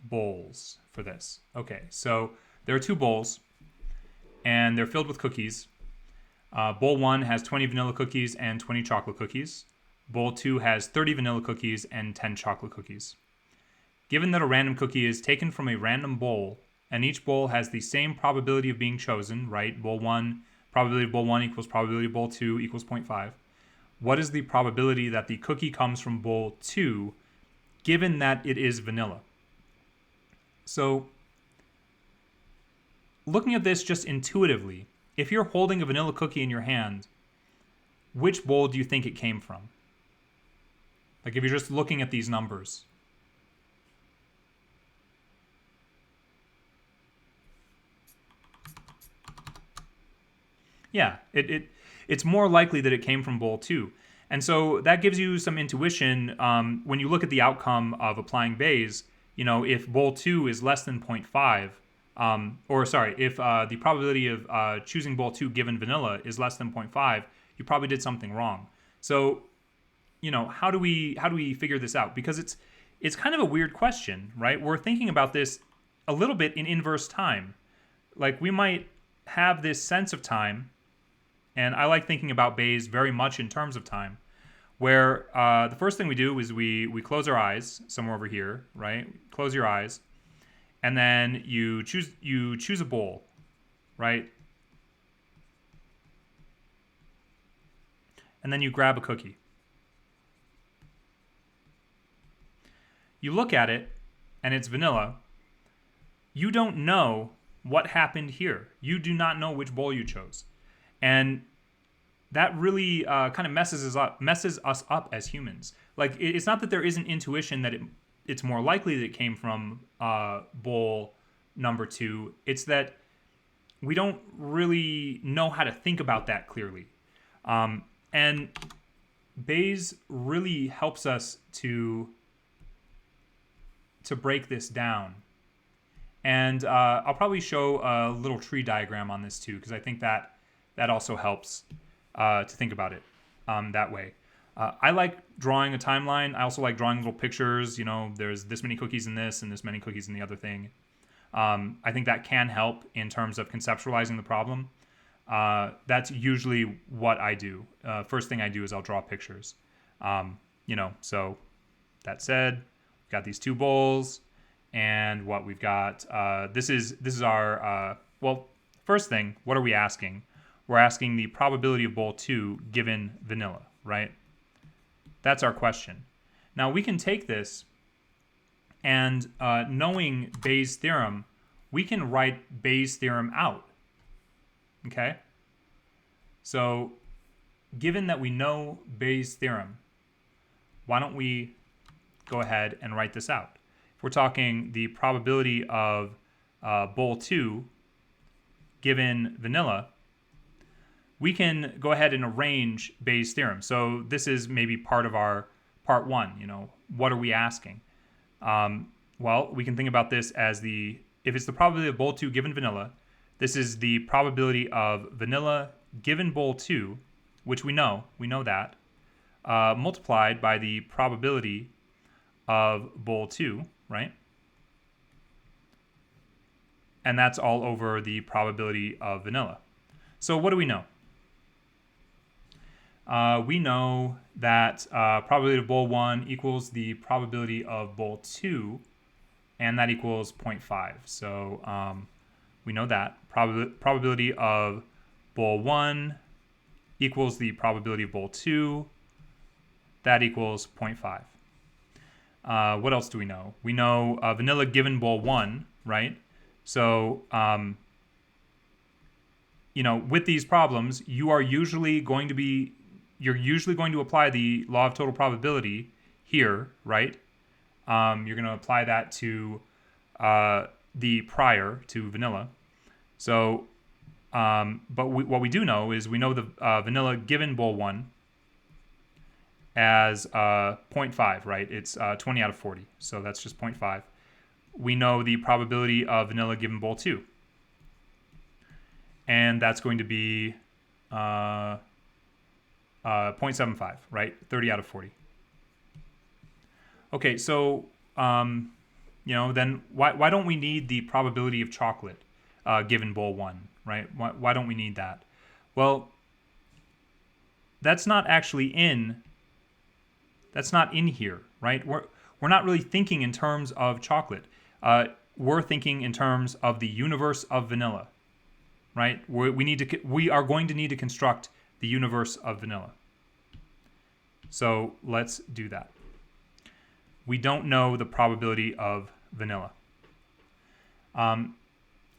bowls for this. Okay, so there are two bowls, and they're filled with cookies. Bowl 1 has 20 vanilla cookies and 20 chocolate cookies. Bowl 2 has 30 vanilla cookies and 10 chocolate cookies. Given that a random cookie is taken from a random bowl, and each bowl has the same probability of being chosen, right? Bowl 1, probability of bowl 1 equals probability of bowl 2 equals 0.5. What is the probability that the cookie comes from bowl 2, given that it is vanilla? So, looking at this just intuitively, if you're holding a vanilla cookie in your hand, which bowl do you think it came from? Like if you're just looking at these numbers. Yeah, it's more likely that it came from bowl 2. And so that gives you some intuition when you look at the outcome of applying Bayes. If bowl 2 is less than 0.5, if the probability of choosing bowl 2 given vanilla is less than 0.5, you probably did something wrong. So, how do we figure this out? Because it's kind of a weird question, right? We're thinking about this a little bit in inverse time. Like, we might have this sense of time, and I like thinking about Bayes very much in terms of time, where the first thing we do is we close our eyes somewhere over here, right? Close your eyes, and then you choose a bowl, right? And then you grab a cookie. You look at it, and it's vanilla. You don't know what happened here. You do not know which bowl you chose. And that really kind of messes us up as humans. Like, it's not that there isn't intuition that it's more likely that it came from bowl number 2. It's that we don't really know how to think about that clearly. And Bayes really helps us to break this down. And I'll probably show a little tree diagram on this too, because I think that also helps to think about it that way. I like drawing a timeline. I also like drawing little pictures. There's this many cookies in this and this many cookies in the other thing. I think that can help in terms of conceptualizing the problem. That's usually what I do. First thing I do is I'll draw pictures. So that said, we've got these 2 bowls, and what we've got, this is our, first thing, what are we asking? We're asking the probability of bowl 2 given vanilla, right? That's our question. Now we can take this and knowing Bayes' theorem, we can write Bayes' theorem out, okay? So given that we know Bayes' theorem, why don't we go ahead and write this out? If we're talking the probability of bowl 2 given vanilla, we can go ahead and arrange Bayes' theorem. So this is maybe part of our part 1. What are we asking? Well, we can think about this as if it's the probability of bowl 2 given vanilla, this is the probability of vanilla given bowl 2, which we know that, multiplied by the probability of bowl 2, right? And that's all over the probability of vanilla. So what do we know? We know that probability of bowl 1 equals the probability of bowl 2, and that equals 0.5. So we know that. Probability of bowl 1 equals the probability of bowl 2. That equals 0.5. What else do we know? We know vanilla given bowl 1, right? So, with these problems, you're usually going to apply the law of total probability here, right? You're going to apply that to the prior, to vanilla. So, what we do know is we know the vanilla given bowl 1 as 0.5, right? It's 20 out of 40, so that's just 0.5. We know the probability of vanilla given bowl 2, and that's going to be 0.75, right? 30 out of 40. Okay, so then why don't we need the probability of chocolate given bowl 1, right? Why don't we need that? Well, that's not in here, right? We're not really thinking in terms of chocolate. We're thinking in terms of the universe of vanilla, right? We are going to need to construct the universe of vanilla. So let's do that. We don't know the probability of vanilla.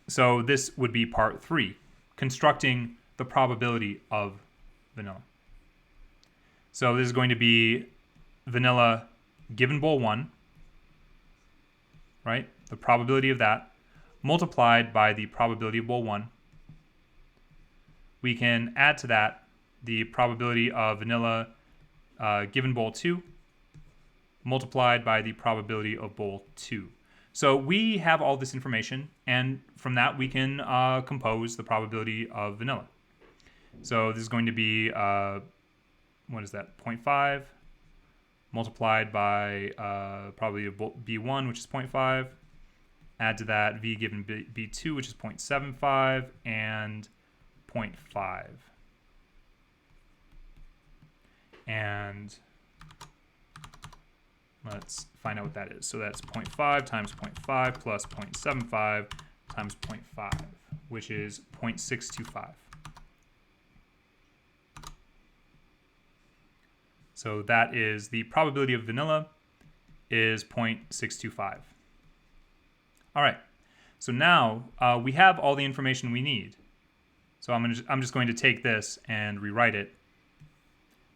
So this would be part 3, constructing the probability of vanilla. So this is going to be vanilla given bowl 1, right? The probability of that multiplied by the probability of bowl 1. We can add to that the probability of vanilla given bowl 2 multiplied by the probability of bowl 2. So we have all this information, and from that we can compose the probability of vanilla. So this is going to be, what is that, 0.5 multiplied by probability of B1, which is 0.5. Add to that V given B2, which is 0.75, and 0.5. And let's find out what that is. So that's 0.5 times 0.5 plus 0.75 times 0.5, which is 0.625. So that is the probability of vanilla is 0.625. All right, so now we have all the information we need. So I'm just going to take this and rewrite it.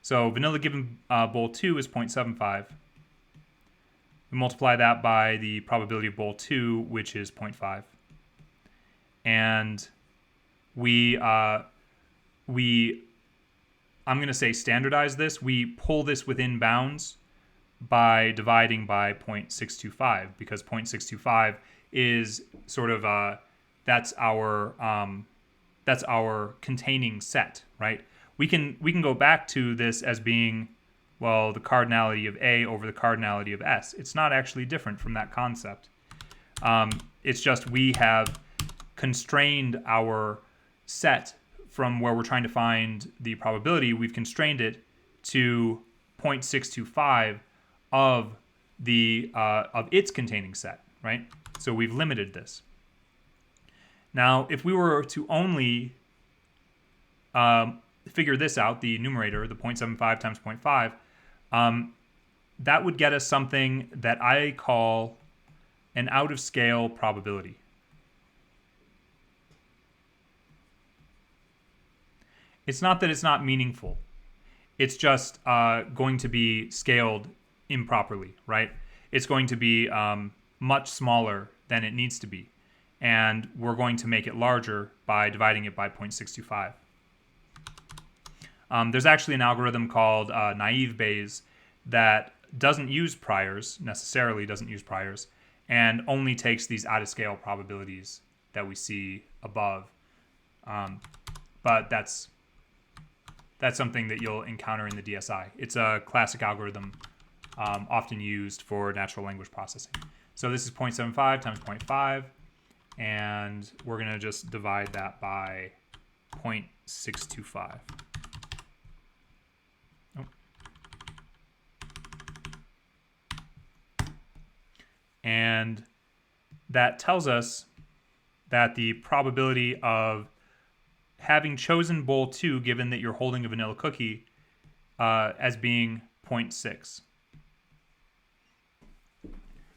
So vanilla given bowl 2 is 0.75. We multiply that by the probability of bowl 2, which is 0.5. And I'm going to say standardize this. We pull this within bounds by dividing by 0.625, because 0.625 is sort of that's our containing set, right? We can go back to this as being, well, the cardinality of A over the cardinality of S. It's not actually different from that concept. It's just we have constrained our set from where we're trying to find the probability. We've constrained it to 0.625 of its containing set, right? So we've limited this. Now, if we were to only figure this out, the numerator, the 0.75 times 0.5, that would get us something that I call an out-of-scale probability. It's not that it's not meaningful. It's just going to be scaled improperly, right? It's going to be much smaller than it needs to be. And we're going to make it larger by dividing it by 0.625. There's actually an algorithm called naive Bayes that doesn't use priors, necessarily doesn't use priors, and only takes these out-of-scale probabilities that we see above. But that's something that you'll encounter in the DSI. It's a classic algorithm often used for natural language processing. So this is 0.75 times 0.5, and we're going to just divide that by 0.625. And that tells us that the probability of having chosen bowl 2, given that you're holding a vanilla cookie, as being 0.6.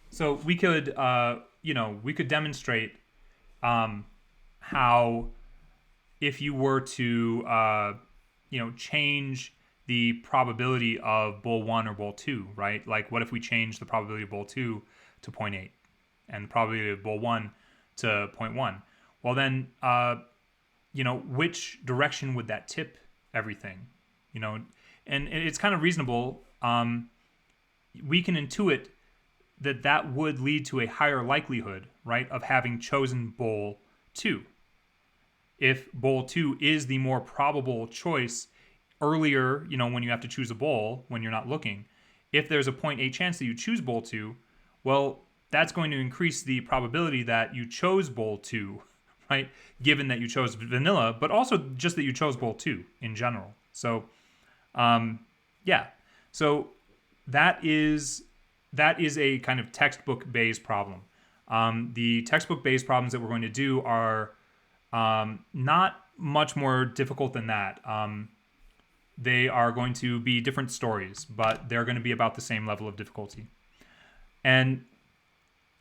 So we could, we could demonstrate how, if you were to, change the probability of bowl 1 or bowl 2, right? Like, what if we change the probability of bowl 2 to 0.8 and the probability of bowl 1 to 0.1? Well, then, which direction would that tip everything? And it's kind of reasonable. We can intuit that would lead to a higher likelihood, right, of having chosen bowl 2. If bowl 2 is the more probable choice earlier, when you have to choose a bowl, when you're not looking, if there's a 0.8 chance that you choose bowl 2, well, that's going to increase the probability that you chose bowl 2, right, given that you chose vanilla, but also just that you chose bowl 2 in general. So, so that is a kind of textbook Bayes problem. The textbook Bayes problems that we're going to do are not much more difficult than that. They are going to be different stories, but they're going to be about the same level of difficulty. And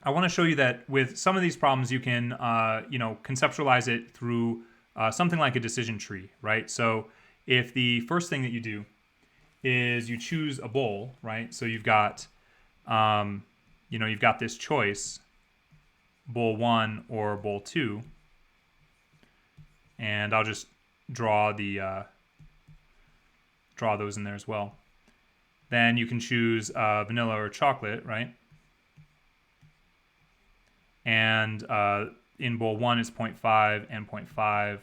I want to show you that with some of these problems, you can, conceptualize it through something like a decision tree, right? So if the first thing that you do is you choose a bowl, right? So you've got, you've got this choice, bowl 1 or bowl 2, and I'll just draw those in there as well. then you can choose vanilla or chocolate, right? And in bowl 1 it's 0.5 and 0.5.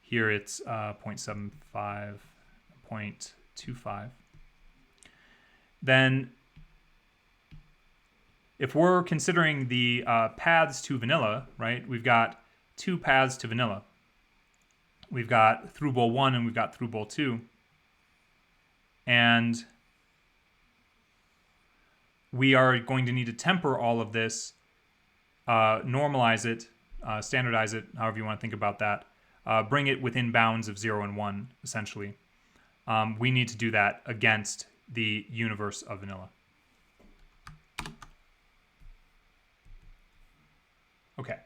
Here it's 0.75, 0.25. Then if we're considering the paths to vanilla, right, we've got 2 paths to vanilla. We've got through bowl 1 and we've got through bowl 2. And we are going to need to temper all of this, normalize it, standardize it, however you want to think about that, bring it within bounds of 0 and 1, essentially. We need to do that against the universe of vanilla. Okay.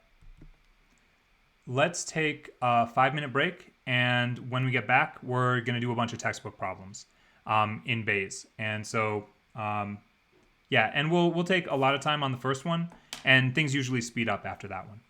Let's take a 5-minute break, and when we get back, we're going to do a bunch of textbook problems in Bayes. And so, yeah, and we'll take a lot of time on the first one, and things usually speed up after that one.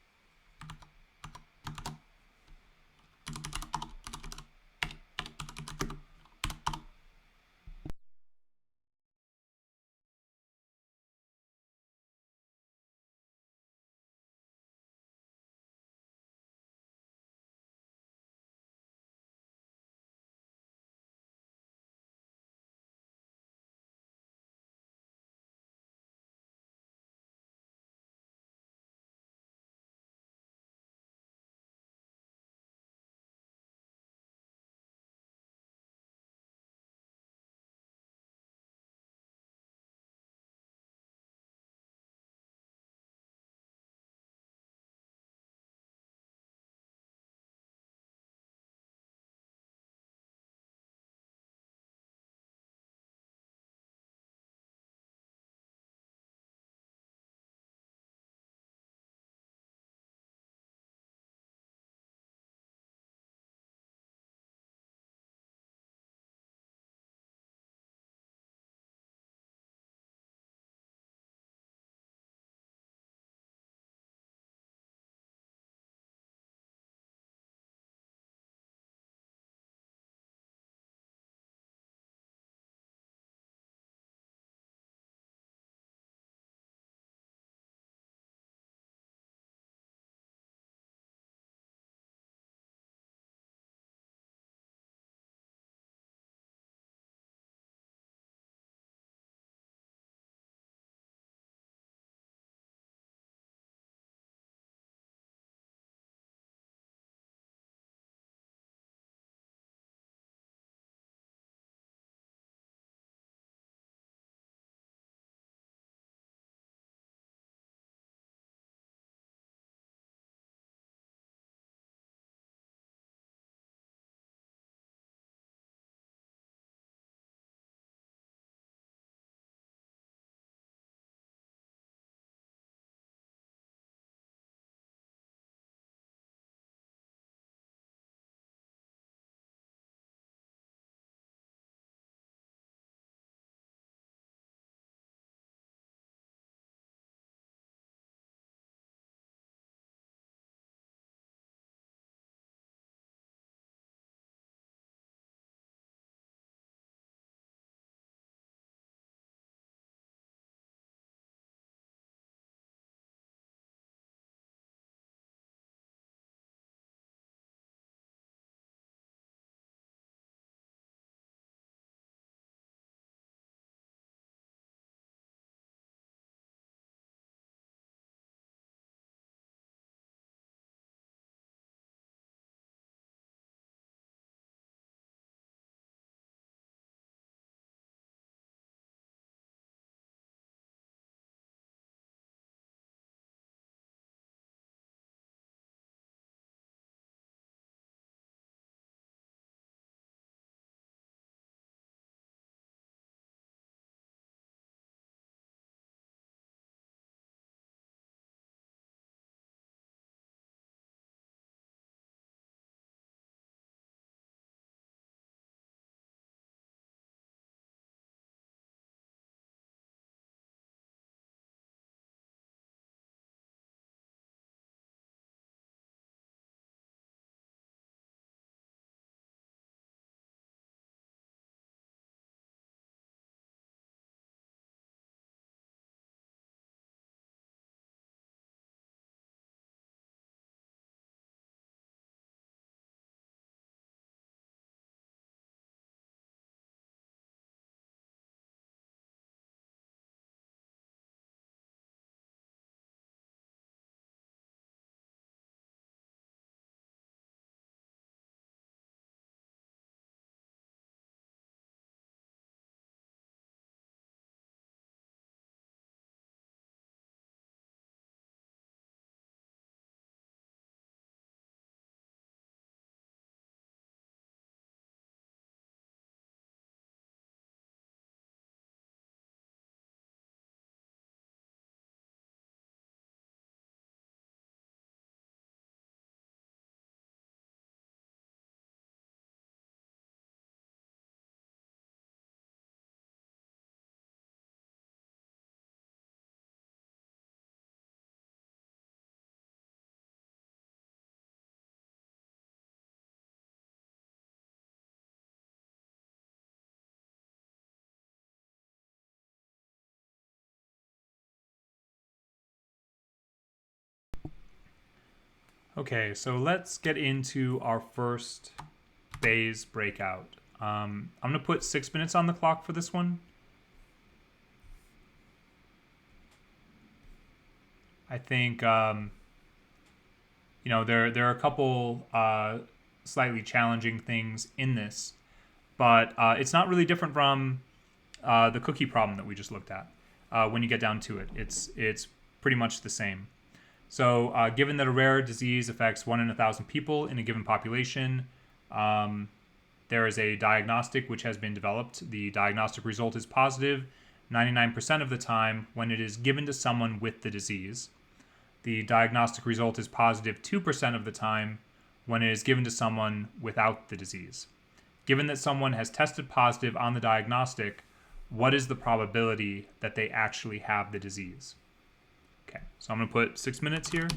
Okay, so let's get into our first Bayes breakout. I'm going to put 6 minutes on the clock for this one. I think, there are a couple slightly challenging things in this, but it's not really different from the cookie problem that we just looked at. When you get down to it, it's pretty much the same. So, given that a rare disease affects 1 in 1,000 people in a given population, there is a diagnostic which has been developed. The diagnostic result is positive 99% of the time when it is given to someone with the disease. The diagnostic result is positive 2% of the time when it is given to someone without the disease. Given that someone has tested positive on the diagnostic, what is the probability that they actually have the disease? Okay, so I'm going to put 6 minutes here.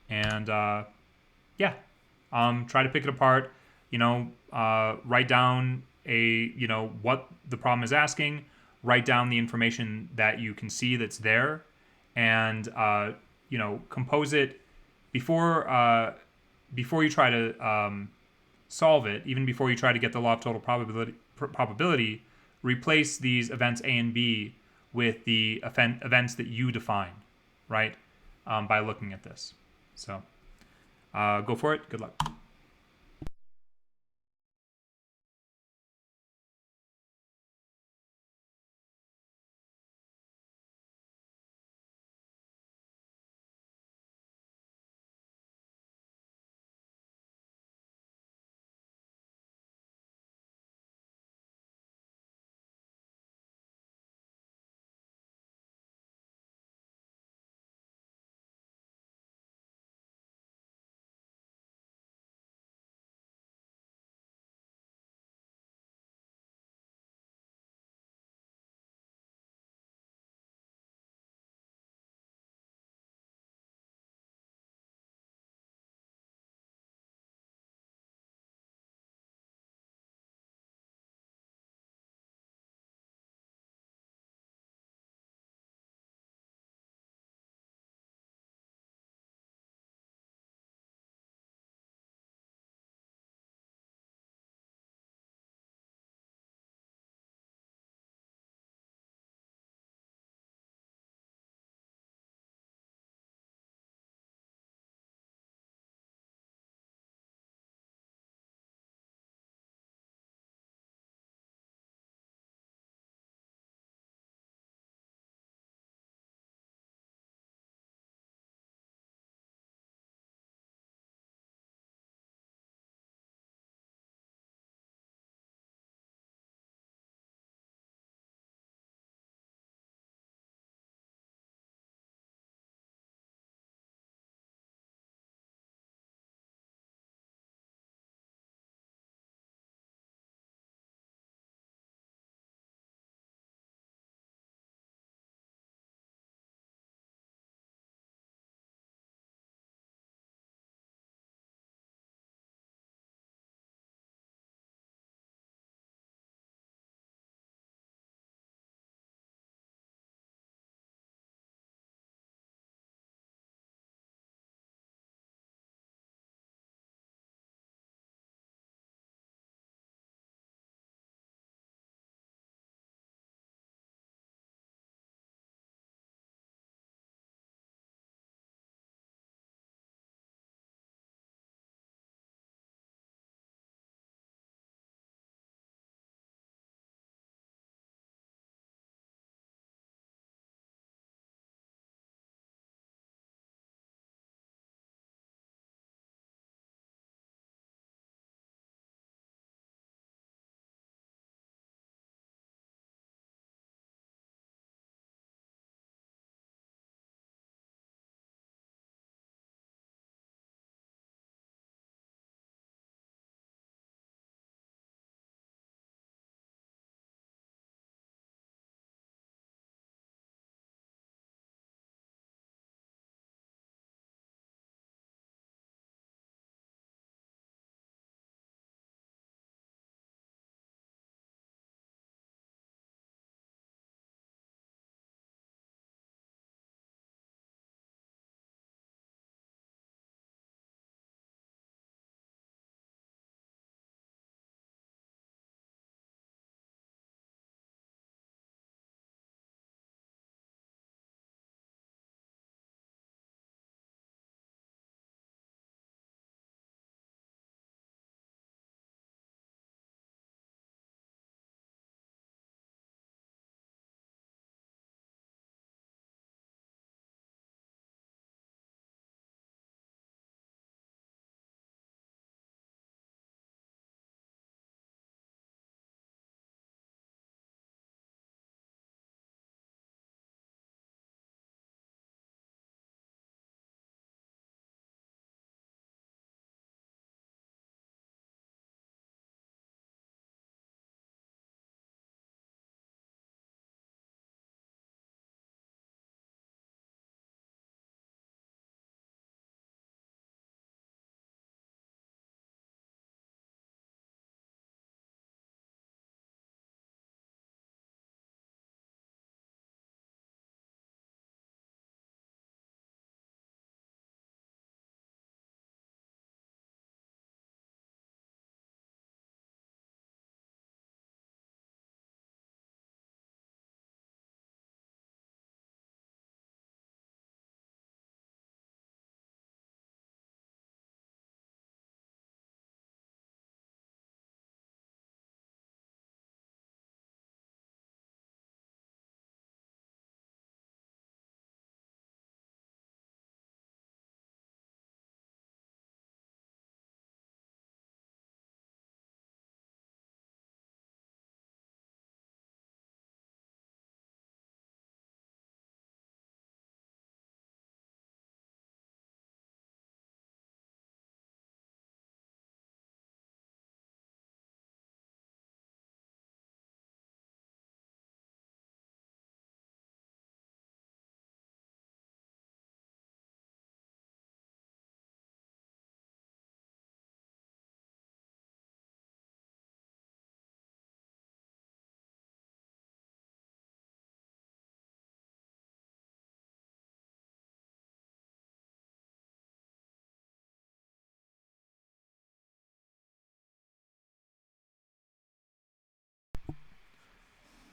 And try to pick it apart. Write down what the problem is asking. Write down the information that you can see that's there, and compose it before you try to solve it. Even before you try to get the law of total probability, replace these events A and B with the events that you define, right? By looking at this. So go for it. Good luck.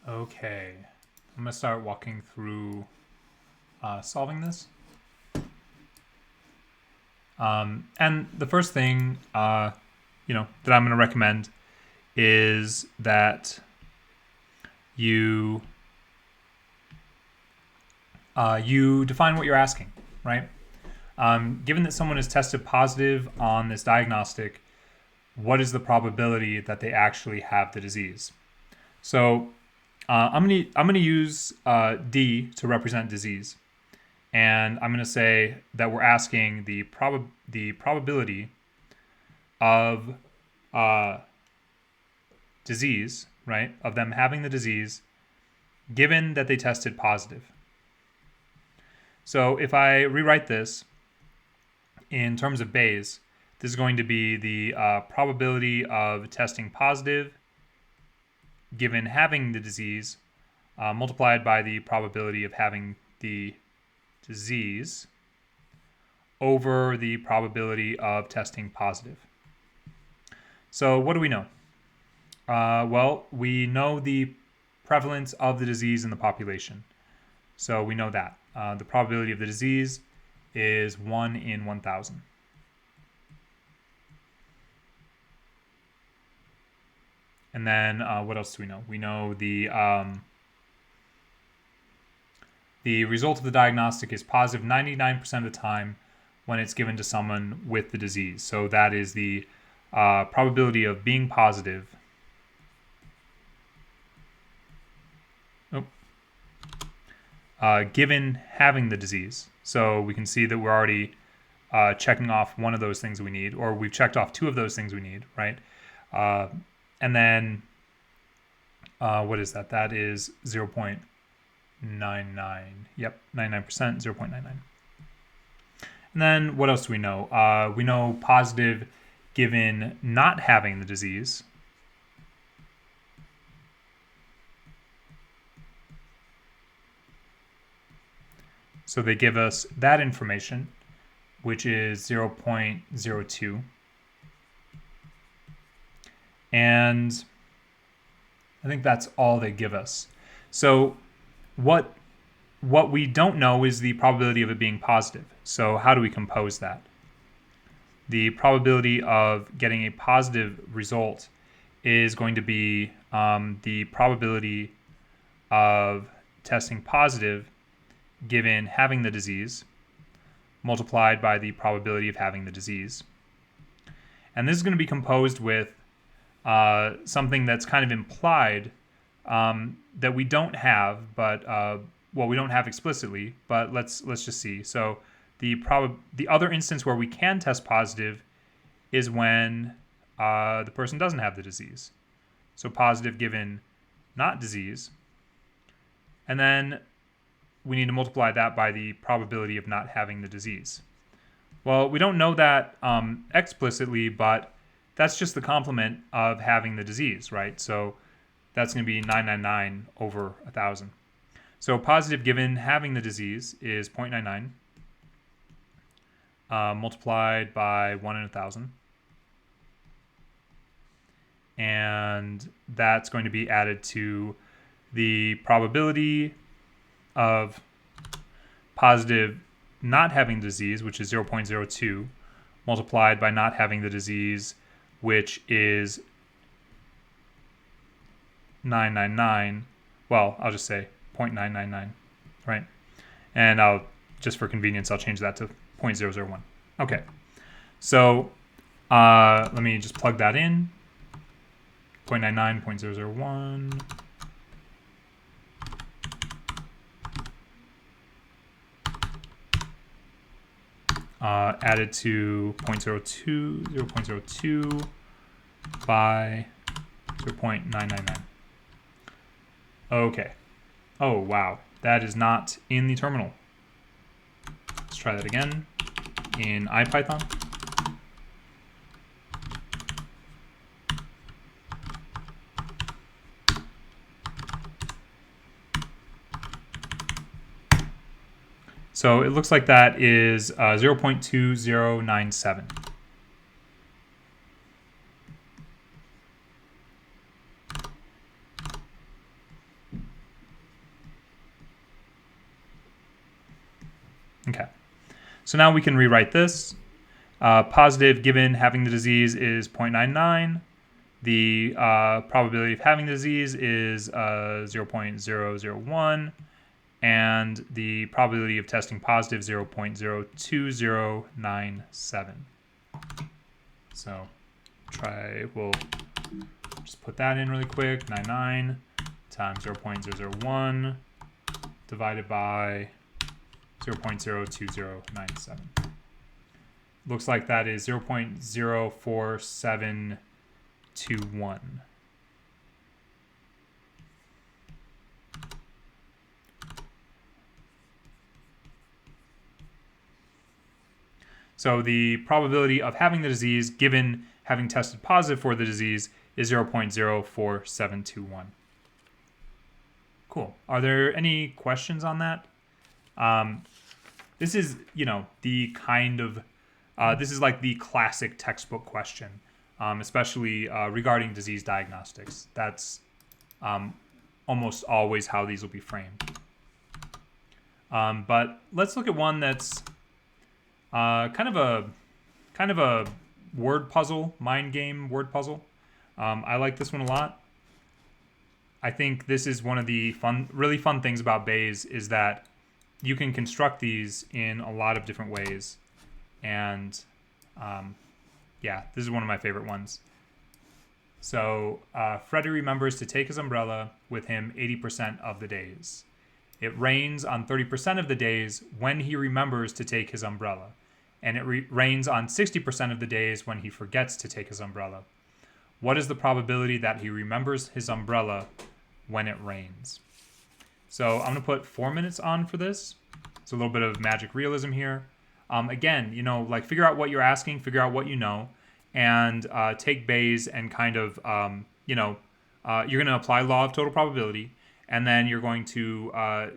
Okay, I'm gonna start walking through solving this. And the first thing, that I'm gonna recommend is that you define what you're asking, right? Given that someone is tested positive on this diagnostic, what is the probability that they actually have the disease? So I'm gonna use D to represent disease, and I'm gonna say that we're asking the probability of disease, right? Of them having the disease, given that they tested positive. So if I rewrite this in terms of Bayes, this is going to be the probability of testing positive given having the disease multiplied by the probability of having the disease over the probability of testing positive. So what do we know? Well, we know the prevalence of the disease in the population. So we know that. The probability of the disease is 1 in 1,000. And then what else do we know? We know the result of the diagnostic is positive 99% of the time when it's given to someone with the disease. So that is the probability of being positive. Given having the disease. So we can see that we're already checking off one of those things we need, or we've checked off two of those things we need, right? And then what is that? That is 0.99. Yep, 99%, 0.99. And then what else do we know? We know positive given not having the disease. So they give us that information, which is 0.02. And I think that's all they give us. So what we don't know is the probability of it being positive. So how do we compose that? The probability of getting a positive result is going to be the probability of testing positive given having the disease multiplied by the probability of having the disease. And this is going to be composed with something that's kind of implied that we don't have, but we don't have explicitly, but let's just see. So the other instance where we can test positive is when the person doesn't have the disease. So positive given not disease. And then we need to multiply that by the probability of not having the disease. Well, we don't know that explicitly, but that's just the complement of having the disease, right? So that's going to be 999 over 1,000. So positive given having the disease is 0.99 multiplied by 1 in 1,000. And that's going to be added to the probability of positive not having disease, which is 0.02, multiplied by not having the disease, which is 999. Well, I'll just say 0.999, right? And I'll, just for convenience, I'll change that to 0.001. Okay, so let me just plug that in. 0.99, 0.001. Added to 0.02 by 0.999. Okay. Oh, wow. That is not in the terminal. Let's try that again in IPython. So it looks like that is 0.2097. Okay. So now we can rewrite this. Positive given having the disease is 0.99. The probability of having the disease is 0.001. And the probability of testing positive 0.02097. So we'll just put that in really quick. 99 times 0.001 divided by 0.02097. Looks like that is 0.04721. So the probability of having the disease given having tested positive for the disease is 0.04721. Cool. Are there any questions on that? This is, the kind of, this is like the classic textbook question, especially regarding disease diagnostics. That's almost always how these will be framed. But let's look at one that's kind of a word puzzle, mind game word puzzle. I like this one a lot. I think this is one of the really fun things about Bayes is that you can construct these in a lot of different ways. And yeah, this is one of my favorite ones. So Freddie remembers to take his umbrella with him 80% of the days. It rains on 30% of the days when he remembers to take his umbrella. And it rains on 60% of the days when he forgets to take his umbrella. What is the probability that he remembers his umbrella when it rains? So I'm going to put 4 minutes on for this. It's a little bit of magic realism here. Again, figure out what you're asking, figure out what you know, and take Bayes and kind of, you're going to apply law of total probability, and then you're going to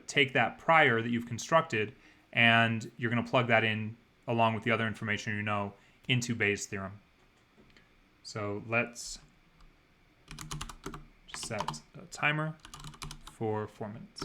take that prior that you've constructed, and you're going to plug that in along with the other information you know into Bayes' theorem. So let's just set a timer for 4 minutes.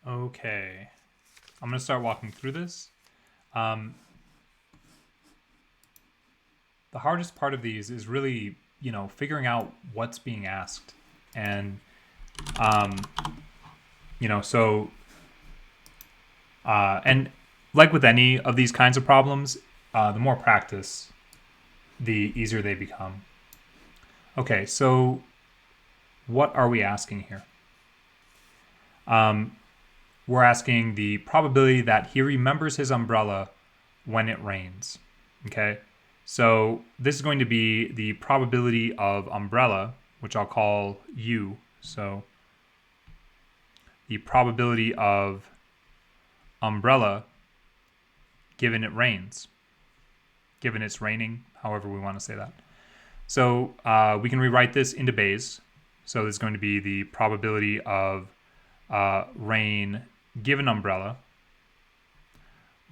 Okay, I'm going to start walking through this. The hardest part of these is really, figuring out what's being asked. And, and like with any of these kinds of problems, the more practice, the easier they become. Okay, so what are we asking here? We're asking the probability that he remembers his umbrella when it rains. Okay, so this is going to be the probability of umbrella, which I'll call U. So the probability of umbrella given it rains, given it's raining, however we want to say that. So we can rewrite this into Bayes. So this is going to be the probability of rain given umbrella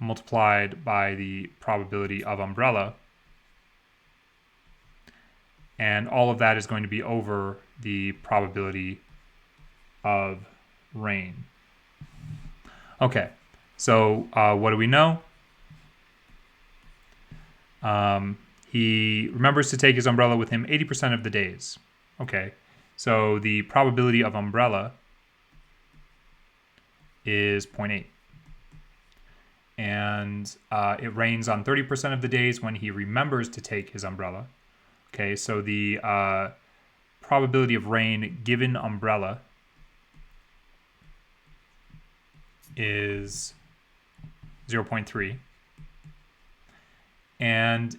multiplied by the probability of umbrella. And all of that is going to be over the probability of rain. Okay, so what do we know? He remembers to take his umbrella with him 80% of the days. Okay, so the probability of umbrella is 0.8. And it rains on 30% of the days when he remembers to take his umbrella. Okay, so the probability of rain given umbrella is 0.3. And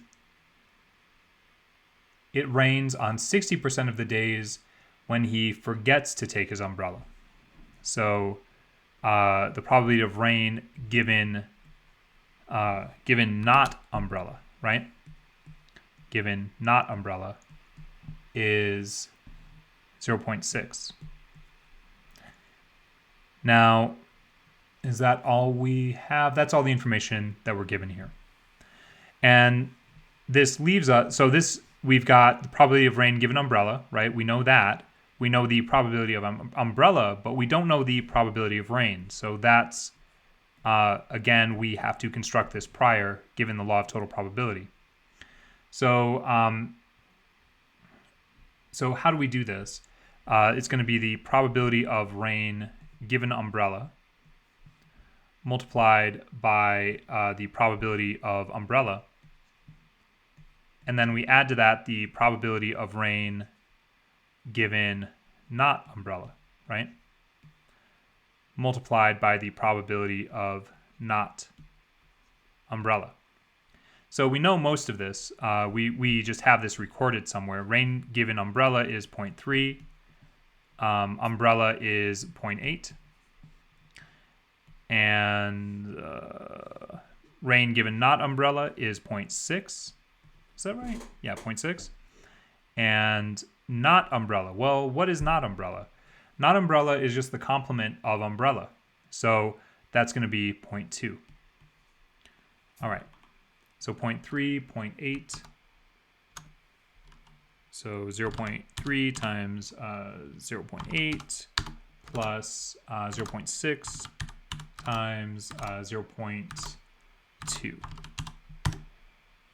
it rains on 60% of the days when he forgets to take his umbrella. So the probability of rain given not umbrella, right? Given not umbrella is 0.6. Now, is that all we have? That's all the information that we're given here. And this leaves us, so this, we've got the probability of rain given umbrella, right? We know that. We know the probability of umbrella, but we don't know the probability of rain. So that's, again, we have to construct this prior, given the law of total probability. So, so how do we do this? It's going to be the probability of rain given umbrella multiplied by the probability of umbrella. And then we add to that the probability of rain given not umbrella, right? Multiplied by the probability of not umbrella. So we know most of this. We just have this recorded somewhere. Rain given umbrella is 0.3. Umbrella is 0.8. And rain given not umbrella is 0.6. Is that right? Yeah, 0.6. And not umbrella. Well, what is not umbrella? Not umbrella is just the complement of umbrella. So that's going to be 0.2. All right. So 0.3, 0.8. So 0.3 times 0.8 plus 0.6 times 0.2.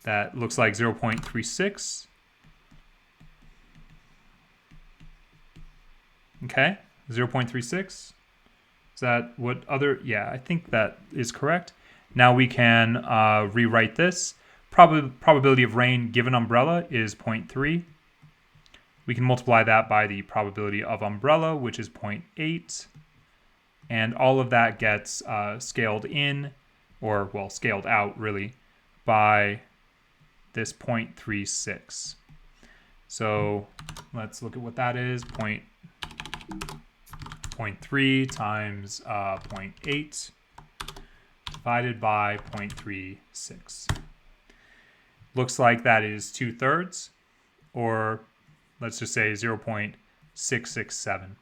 That looks like 0.36. Okay, 0.36. Is that what other? Yeah, I think that is correct. Now we can rewrite this. Probability of rain given umbrella is 0.3. We can multiply that by the probability of umbrella, which is 0.8. And all of that gets scaled in, or, well, scaled out, really, by this 0.36. So let's look at what that is. 0.3 times 0.8 divided by 0.36. Looks like that is 2/3, or let's just say 0.667.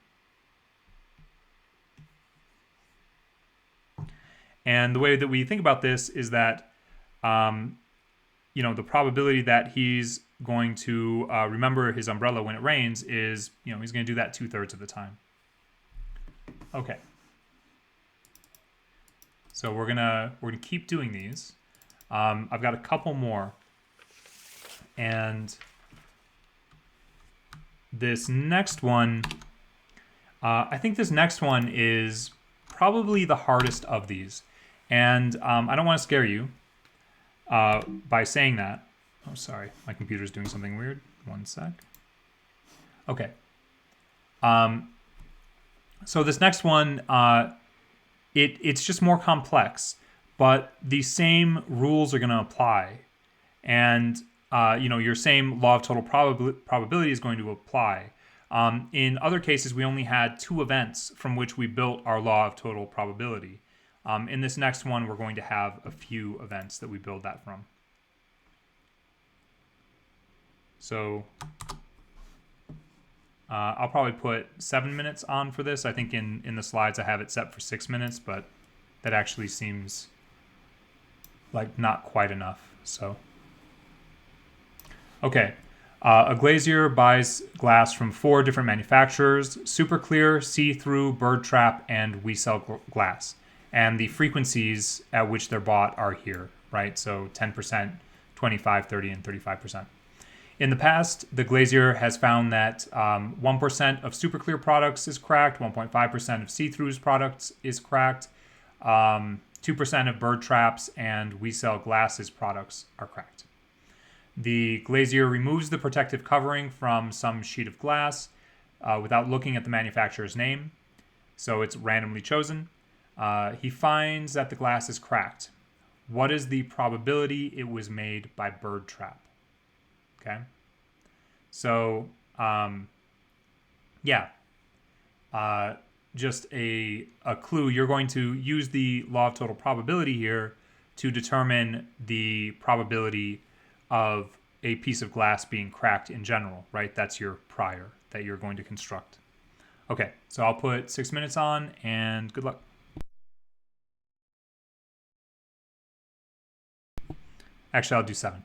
And the way that we think about this is that, the probability that he's going to remember his umbrella when it rains is, he's going to do that 2/3 of the time. Okay. So we're gonna keep doing these. I've got a couple more, and this next one, I think this next one is probably the hardest of these, and I don't want to scare you by saying that. Oh, sorry, my computer's doing something weird. One sec. Okay. So this next one, it's just more complex, but the same rules are going to apply, and your same law of total probability is going to apply. In other cases, we only had 2 events from which we built our law of total probability. In this next one, we're going to have a few events that we build that from. So I'll probably put 7 minutes on for this. I think in the slides I have it set for 6 minutes, but that actually seems like not quite enough. So, okay. A glazier buys glass from 4 different manufacturers: Super Clear, See-Through, Bird Trap, and We Sell Glass. And the frequencies at which they're bought are here, right? So 10%, 25, 30, and 35%. In the past, the glazier has found that 1% of Super Clear products is cracked, 1.5% of See-Through's products is cracked, 2% of Bird Trap's and We Sell Glass's products are cracked. The glazier removes the protective covering from some sheet of glass without looking at the manufacturer's name, so it's randomly chosen. He finds that the glass is cracked. What is the probability it was made by Bird Trap? Okay. So, just a clue. You're going to use the law of total probability here to determine the probability of a piece of glass being cracked in general, right? That's your prior that you're going to construct. Okay, so I'll put 6 minutes on, and good luck. Actually, I'll do 7.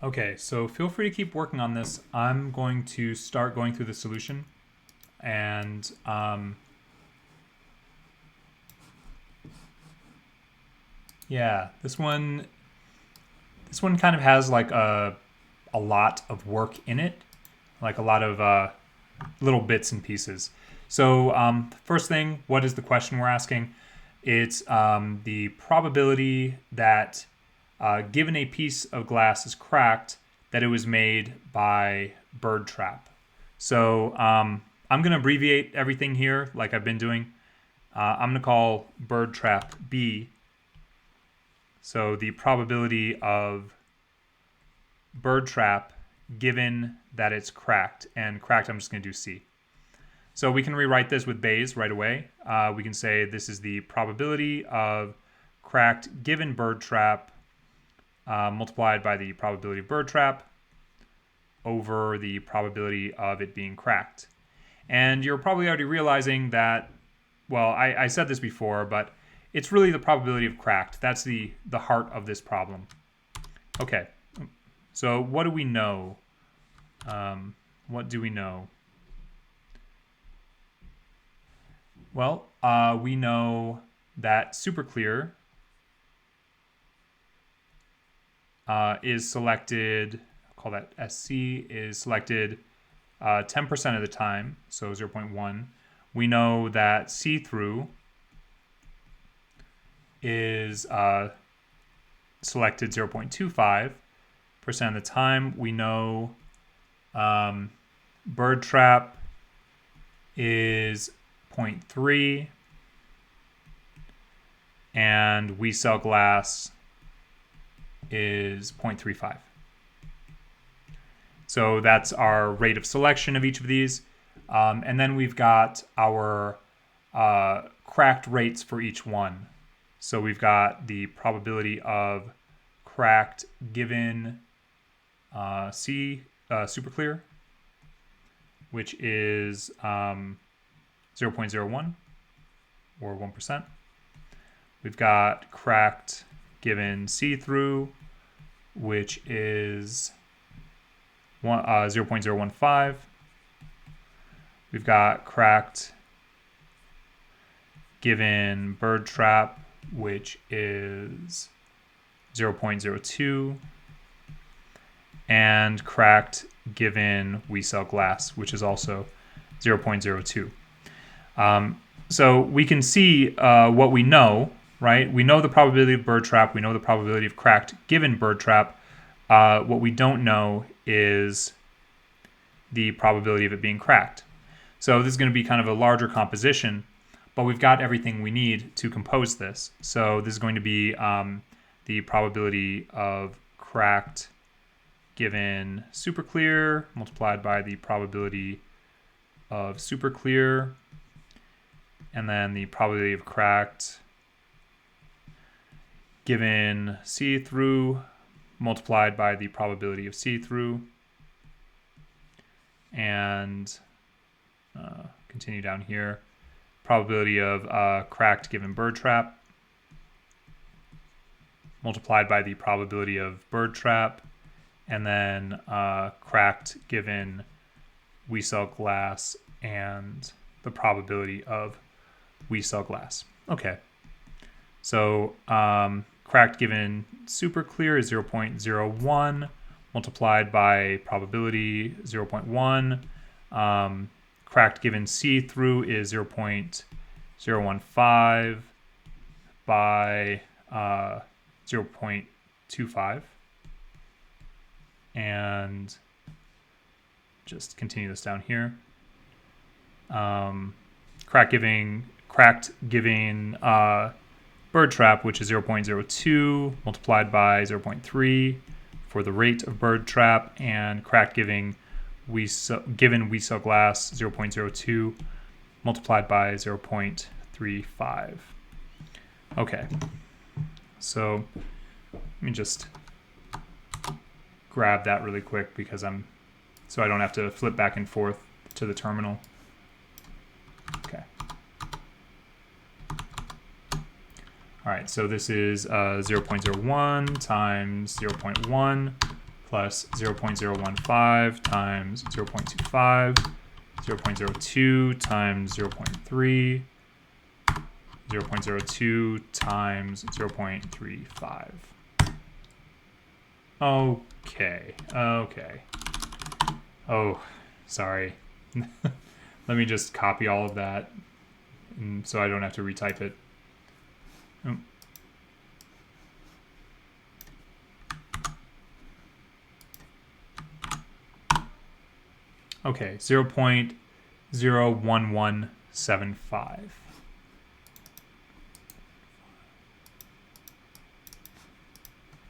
Okay, so feel free to keep working on this. I'm going to start going through the solution, and yeah, this one kind of has like a lot of work in it, like a lot of little bits and pieces. So first thing, what is the question we're asking? It's the probability that given a piece of glass is cracked, that it was made by bird trap. So I'm going to abbreviate everything here like I've been doing. I'm going to call bird trap B. So the probability of bird trap given that it's cracked, and cracked I'm just going to do C. So we can rewrite this with Bayes right away. We can say this is the probability of cracked given bird trap multiplied by the probability of bird trap over the probability of it being cracked. And you're probably already realizing that, well, I said this before, but it's really the probability of cracked. That's the heart of this problem. Okay, so what do we know? What do we know? Well, we know that superclear is selected, I'll call that SC, is selected 10% of the time, so 0.1. We know that see-through is selected 0.25% of the time. We know bird trap is 0.3, and we sell glass is 0.35. So that's our rate of selection of each of these. And then we've got our cracked rates for each one. So we've got the probability of cracked given C superclear, which is 0.01 or 1%. We've got cracked given see-through, which is 0.015. We've got cracked given bird trap, which is 0.02. And cracked given we sell glass, which is also 0.02. So we can see what we know, right? We know the probability of bird trap. We know the probability of cracked given bird trap. What we don't know is the probability of it being cracked. So this is going to be kind of a larger composition, but we've got everything we need to compose this. So this is going to be the probability of cracked given superclear multiplied by the probability of superclear, and then the probability of cracked given see-through multiplied by the probability of see-through, and continue down here, probability of cracked given bird trap multiplied by the probability of bird trap, and then cracked given we sell glass and the probability of we sell glass. Okay, so cracked given superclear is 0.01 multiplied by probability 0.1. Cracked given see-through is 0.015 by 0.25. And just continue this down here. Cracked giving bird trap, which is 0.02 multiplied by 0.3 for the rate of bird trap, and cracked given we sell glass 0.02 multiplied by 0.35. Okay, so let me just grab that really quick because so I don't have to flip back and forth to the terminal. Okay. All right, so this is 0.01 times 0.1 plus 0.015 times 0.25, 0.02 times 0.3, 0.02 times 0.35. Okay, okay. Oh, sorry. Let me just copy all of that so I don't have to retype it. Oh. Okay, 0.01175.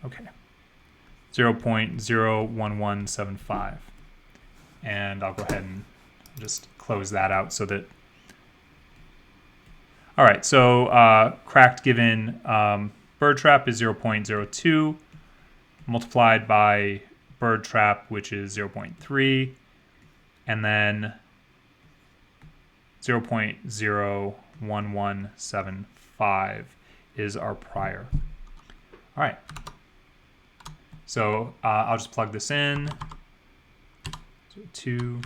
Okay, 0.01175. And I'll go ahead and just close that out so that... All right, so cracked given bird trap is 0.02 multiplied by bird trap, which is 0.3, and then 0.01175 is our prior. All right. So I'll just plug this in. So 2,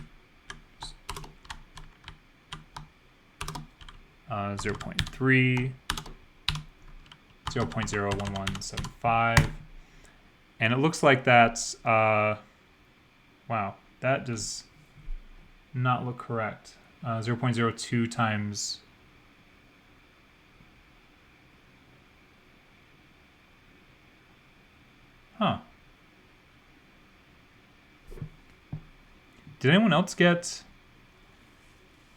0.3, 0.01175. And it looks like that's, wow, that does not look correct. 0.02 times... Huh. Did anyone else get...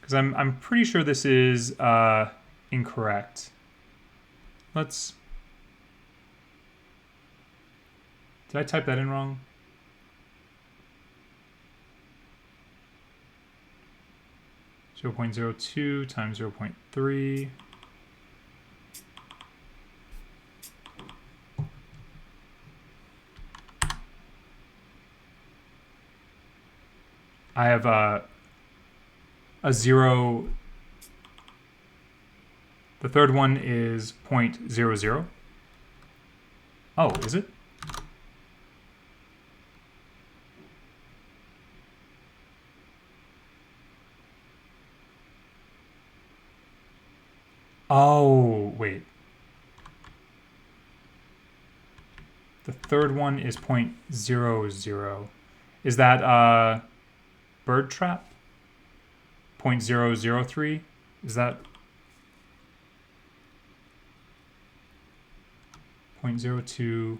Because I'm pretty sure this is incorrect. Let's... Did I type that in wrong? (0.02 times 0.3). I have a 0. The third one is 0.00. Oh, is it? Oh, wait. The third one is 0.00. Is that bird trap? 0.003? Is that 0.02?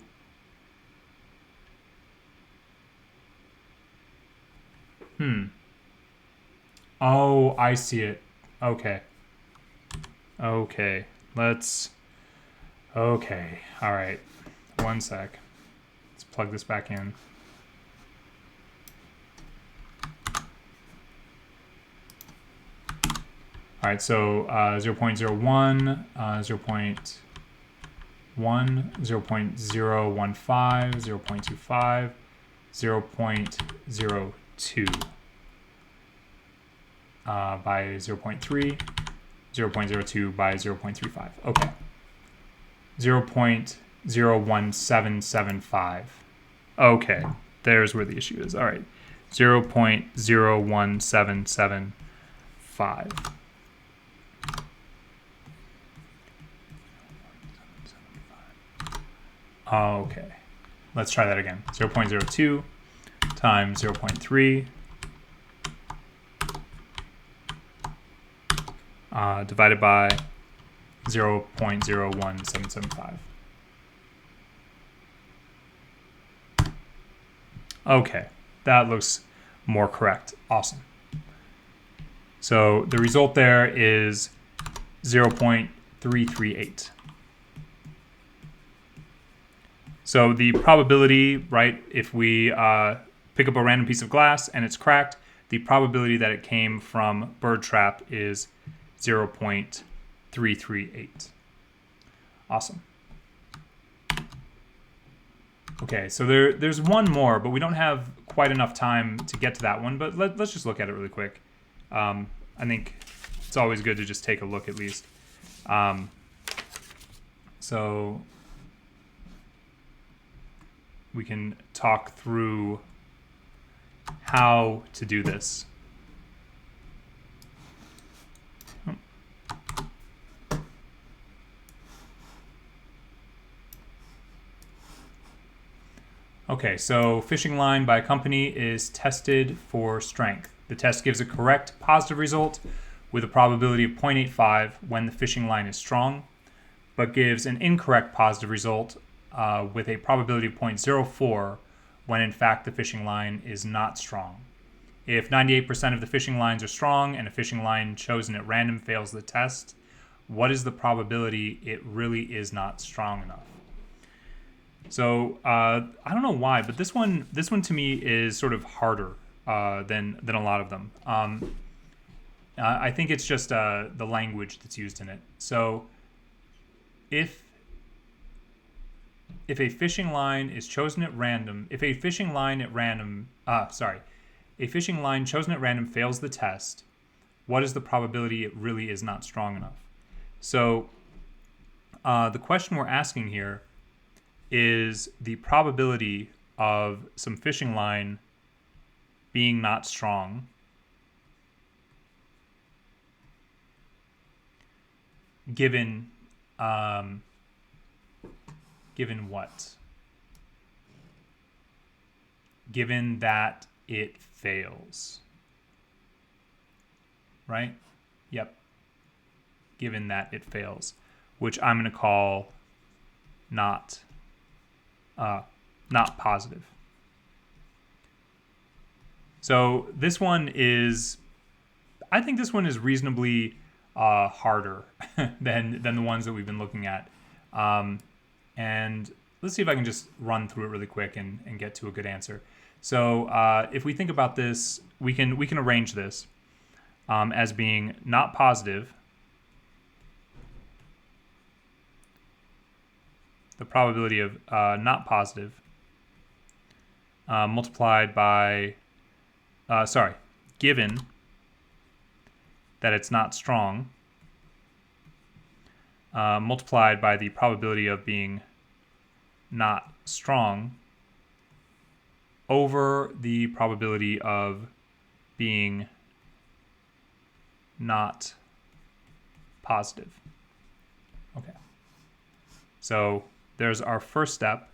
Oh, I see it. Okay. Okay. Let's... Okay. All right. One sec. Let's plug this back in. All right, so 0.01, 0.1, 0.015, 0.25, 0.02 by 0.3, 0.02 by 0.35. Okay. 0.01775. Okay, there's where the issue is. All right, 0.01775. Okay, let's try that again. 0.02 times 0.3 divided by 0.01775. Okay, that looks more correct. Awesome. So the result there is 0.338. So the probability, right, if we pick up a random piece of glass and it's cracked, the probability that it came from bird trap is 0.338. Awesome. Okay, so there's one more, but we don't have quite enough time to get to that one, but let's just look at it really quick. I think it's always good to just take a look at least. So we can talk through how to do this. Okay, so fishing line by a company is tested for strength. The test gives a correct positive result with a probability of 0.85 when the fishing line is strong, but gives an incorrect positive result with a probability of 0.04 when in fact the fishing line is not strong. If 98% of the fishing lines are strong and a fishing line chosen at random fails the test, what is the probability it really is not strong enough? So I don't know why, but this one to me is sort of harder than a lot of them. I think it's just the language that's used in it. So if a fishing line is chosen at random, a fishing line chosen at random fails the test, what is the probability it really is not strong enough? So the question we're asking here is the probability of some fishing line being not strong given what? Given that it fails. Right? Yep. Given that it fails, which I'm going to call not positive. So this one is, I think this one is reasonably harder than the ones that we've been looking at. And let's see if I can just run through it really quick and get to a good answer. So if we think about this, we can arrange this as being not positive. The probability of not positive multiplied by, given that it's not strong, multiplied by the probability of being not strong over the probability of being not positive. Okay. So there's our first step.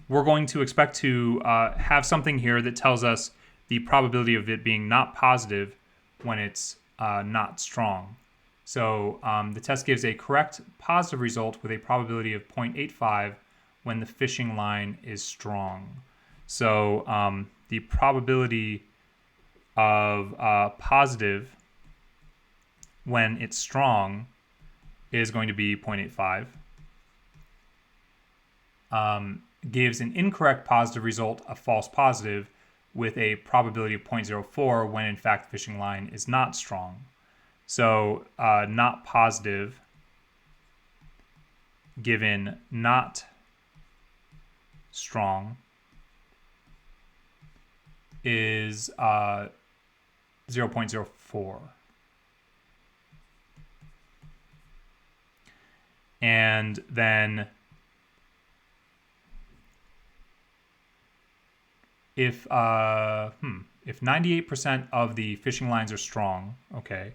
We're going to expect to have something here that tells us the probability of it being not positive when it's not strong. So the test gives a correct positive result with a probability of 0.85 when the fishing line is strong. So the probability of positive when it's strong is going to be 0.85. Gives an incorrect positive result, a false positive, with a probability of 0.04 when in fact the fishing line is not strong. So not positive given not strong is 0.04. And then if 98% of the fishing lines are strong, okay,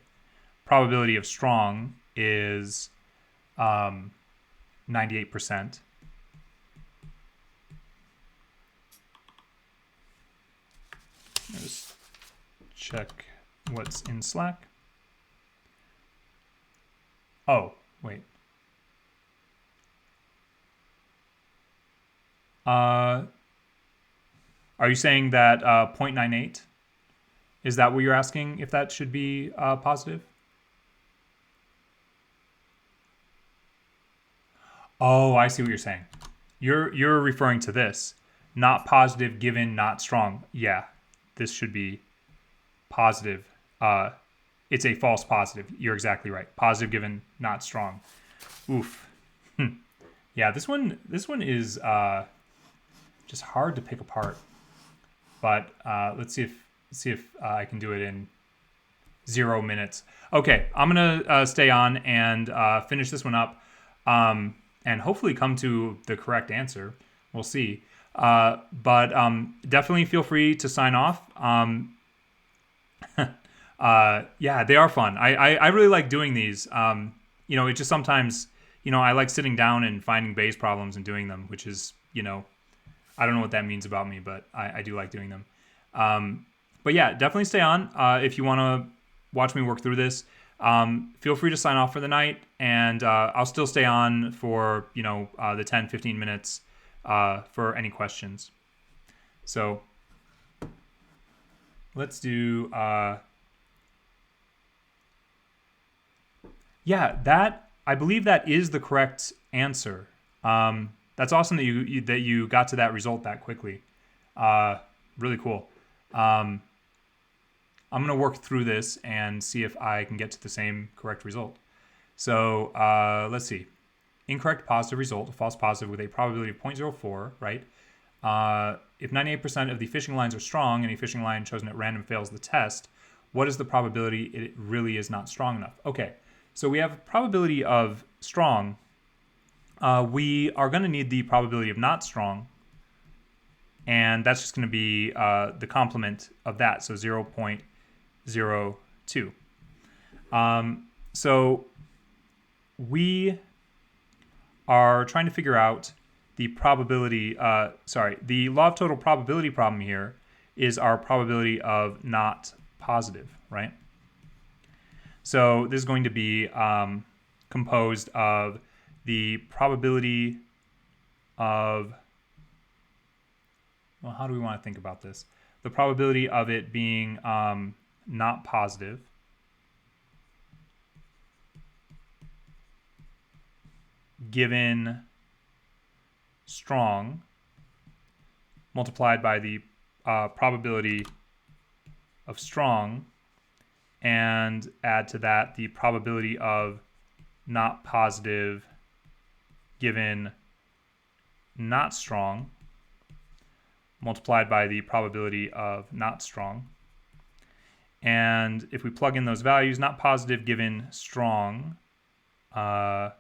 probability of strong is 98%. Let's check what's in Slack. Oh, wait. Are you saying that 0.98? Is that what you're asking, if that should be positive? Oh, I see what you're saying. You're referring to this. Not positive given not strong. Yeah, this should be positive. It's a false positive. You're exactly right. Positive given not strong. Oof. Yeah, this one is just hard to pick apart. But let's see if I can do it in 0 minutes. Okay, I'm gonna stay on and finish this one up. and hopefully come to the correct answer. We'll see. But definitely feel free to sign off. Yeah, they are fun. I really like doing these. It just sometimes, I like sitting down and finding Bayes problems and doing them, which is, I don't know what that means about me, but I do like doing them. But yeah, definitely stay on if you want to watch me work through this. Feel free to sign off for the night, and I'll still stay on for, the 10-15 minutes for any questions. So let's do... yeah, I believe that is the correct answer. That's awesome that you got to that result that quickly. Really cool. I'm going to work through this and see if I can get to the same correct result. So let's see. Incorrect positive result, a false positive with a probability of 0.04, right? If 98% of the phishing lines are strong and a phishing line chosen at random fails the test, what is the probability it really is not strong enough? Okay, so we have a probability of strong. We are going to need the probability of not strong, and that's just going to be the complement of that, so 0.02. So we are trying to figure out the probability, the law of total probability problem here is our probability of not positive, right? So this is going to be composed of the probability of, well, how do we want to think about this? The probability of it being not positive given strong multiplied by the probability of strong, and add to that the probability of not positive given not strong multiplied by the probability of not strong. And if we plug in those values, not positive given strong, do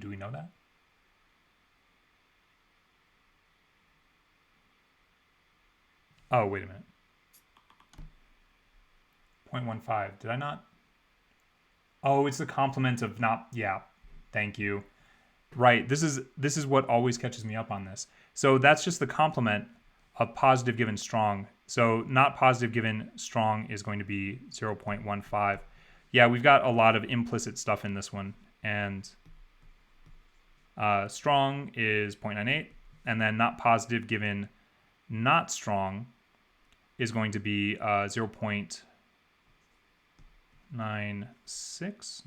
we know that? Oh, wait a minute. 0.15. Did I not? Oh, it's the complement of not. Yeah. Thank you. Right. This is what always catches me up on this. So that's just the complement of positive given strong. So not positive given strong is going to be 0.15. Yeah, we've got a lot of implicit stuff in this one. And strong is 0.98. And then not positive given not strong is going to be 0.96.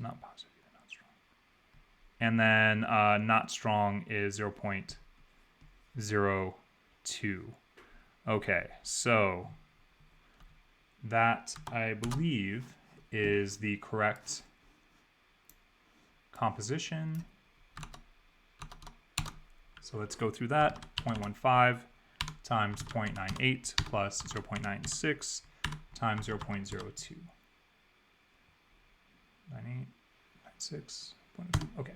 Not positive given not strong. And then not strong is 0.02. Okay, so that, I believe, is the correct composition. So let's go through that. 0.15 times 0.98 plus 0.96 times 0.02. 98, 96, okay.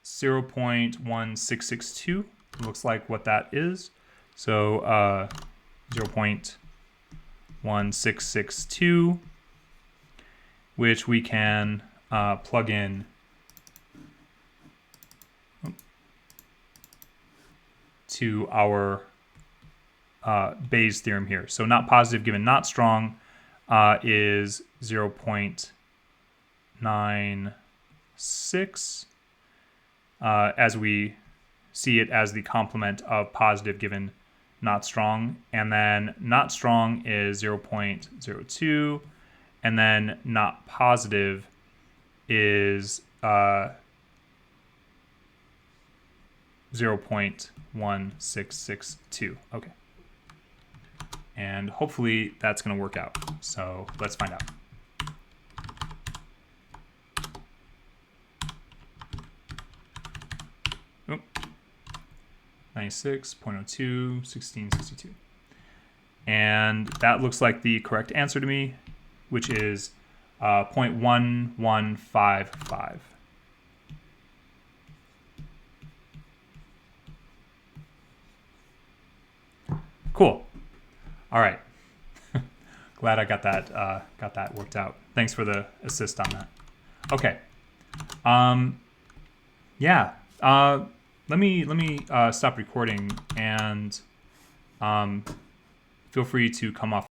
0.1662 looks like what that is. So 0.1662, which we can plug in to our Bayes theorem here. So not positive given not strong is 0.96 as we see it as the complement of positive given not strong. And then not strong is 0.02. And then not positive is 0.1662. Okay. And hopefully that's going to work out. So let's find out. Oop. 96, 0.02, 1662. And that looks like the correct answer to me, which is 0.1155. Cool. All right. Glad I got that worked out. Thanks for the assist on that. Okay. Yeah. Let me stop recording and feel free to come off.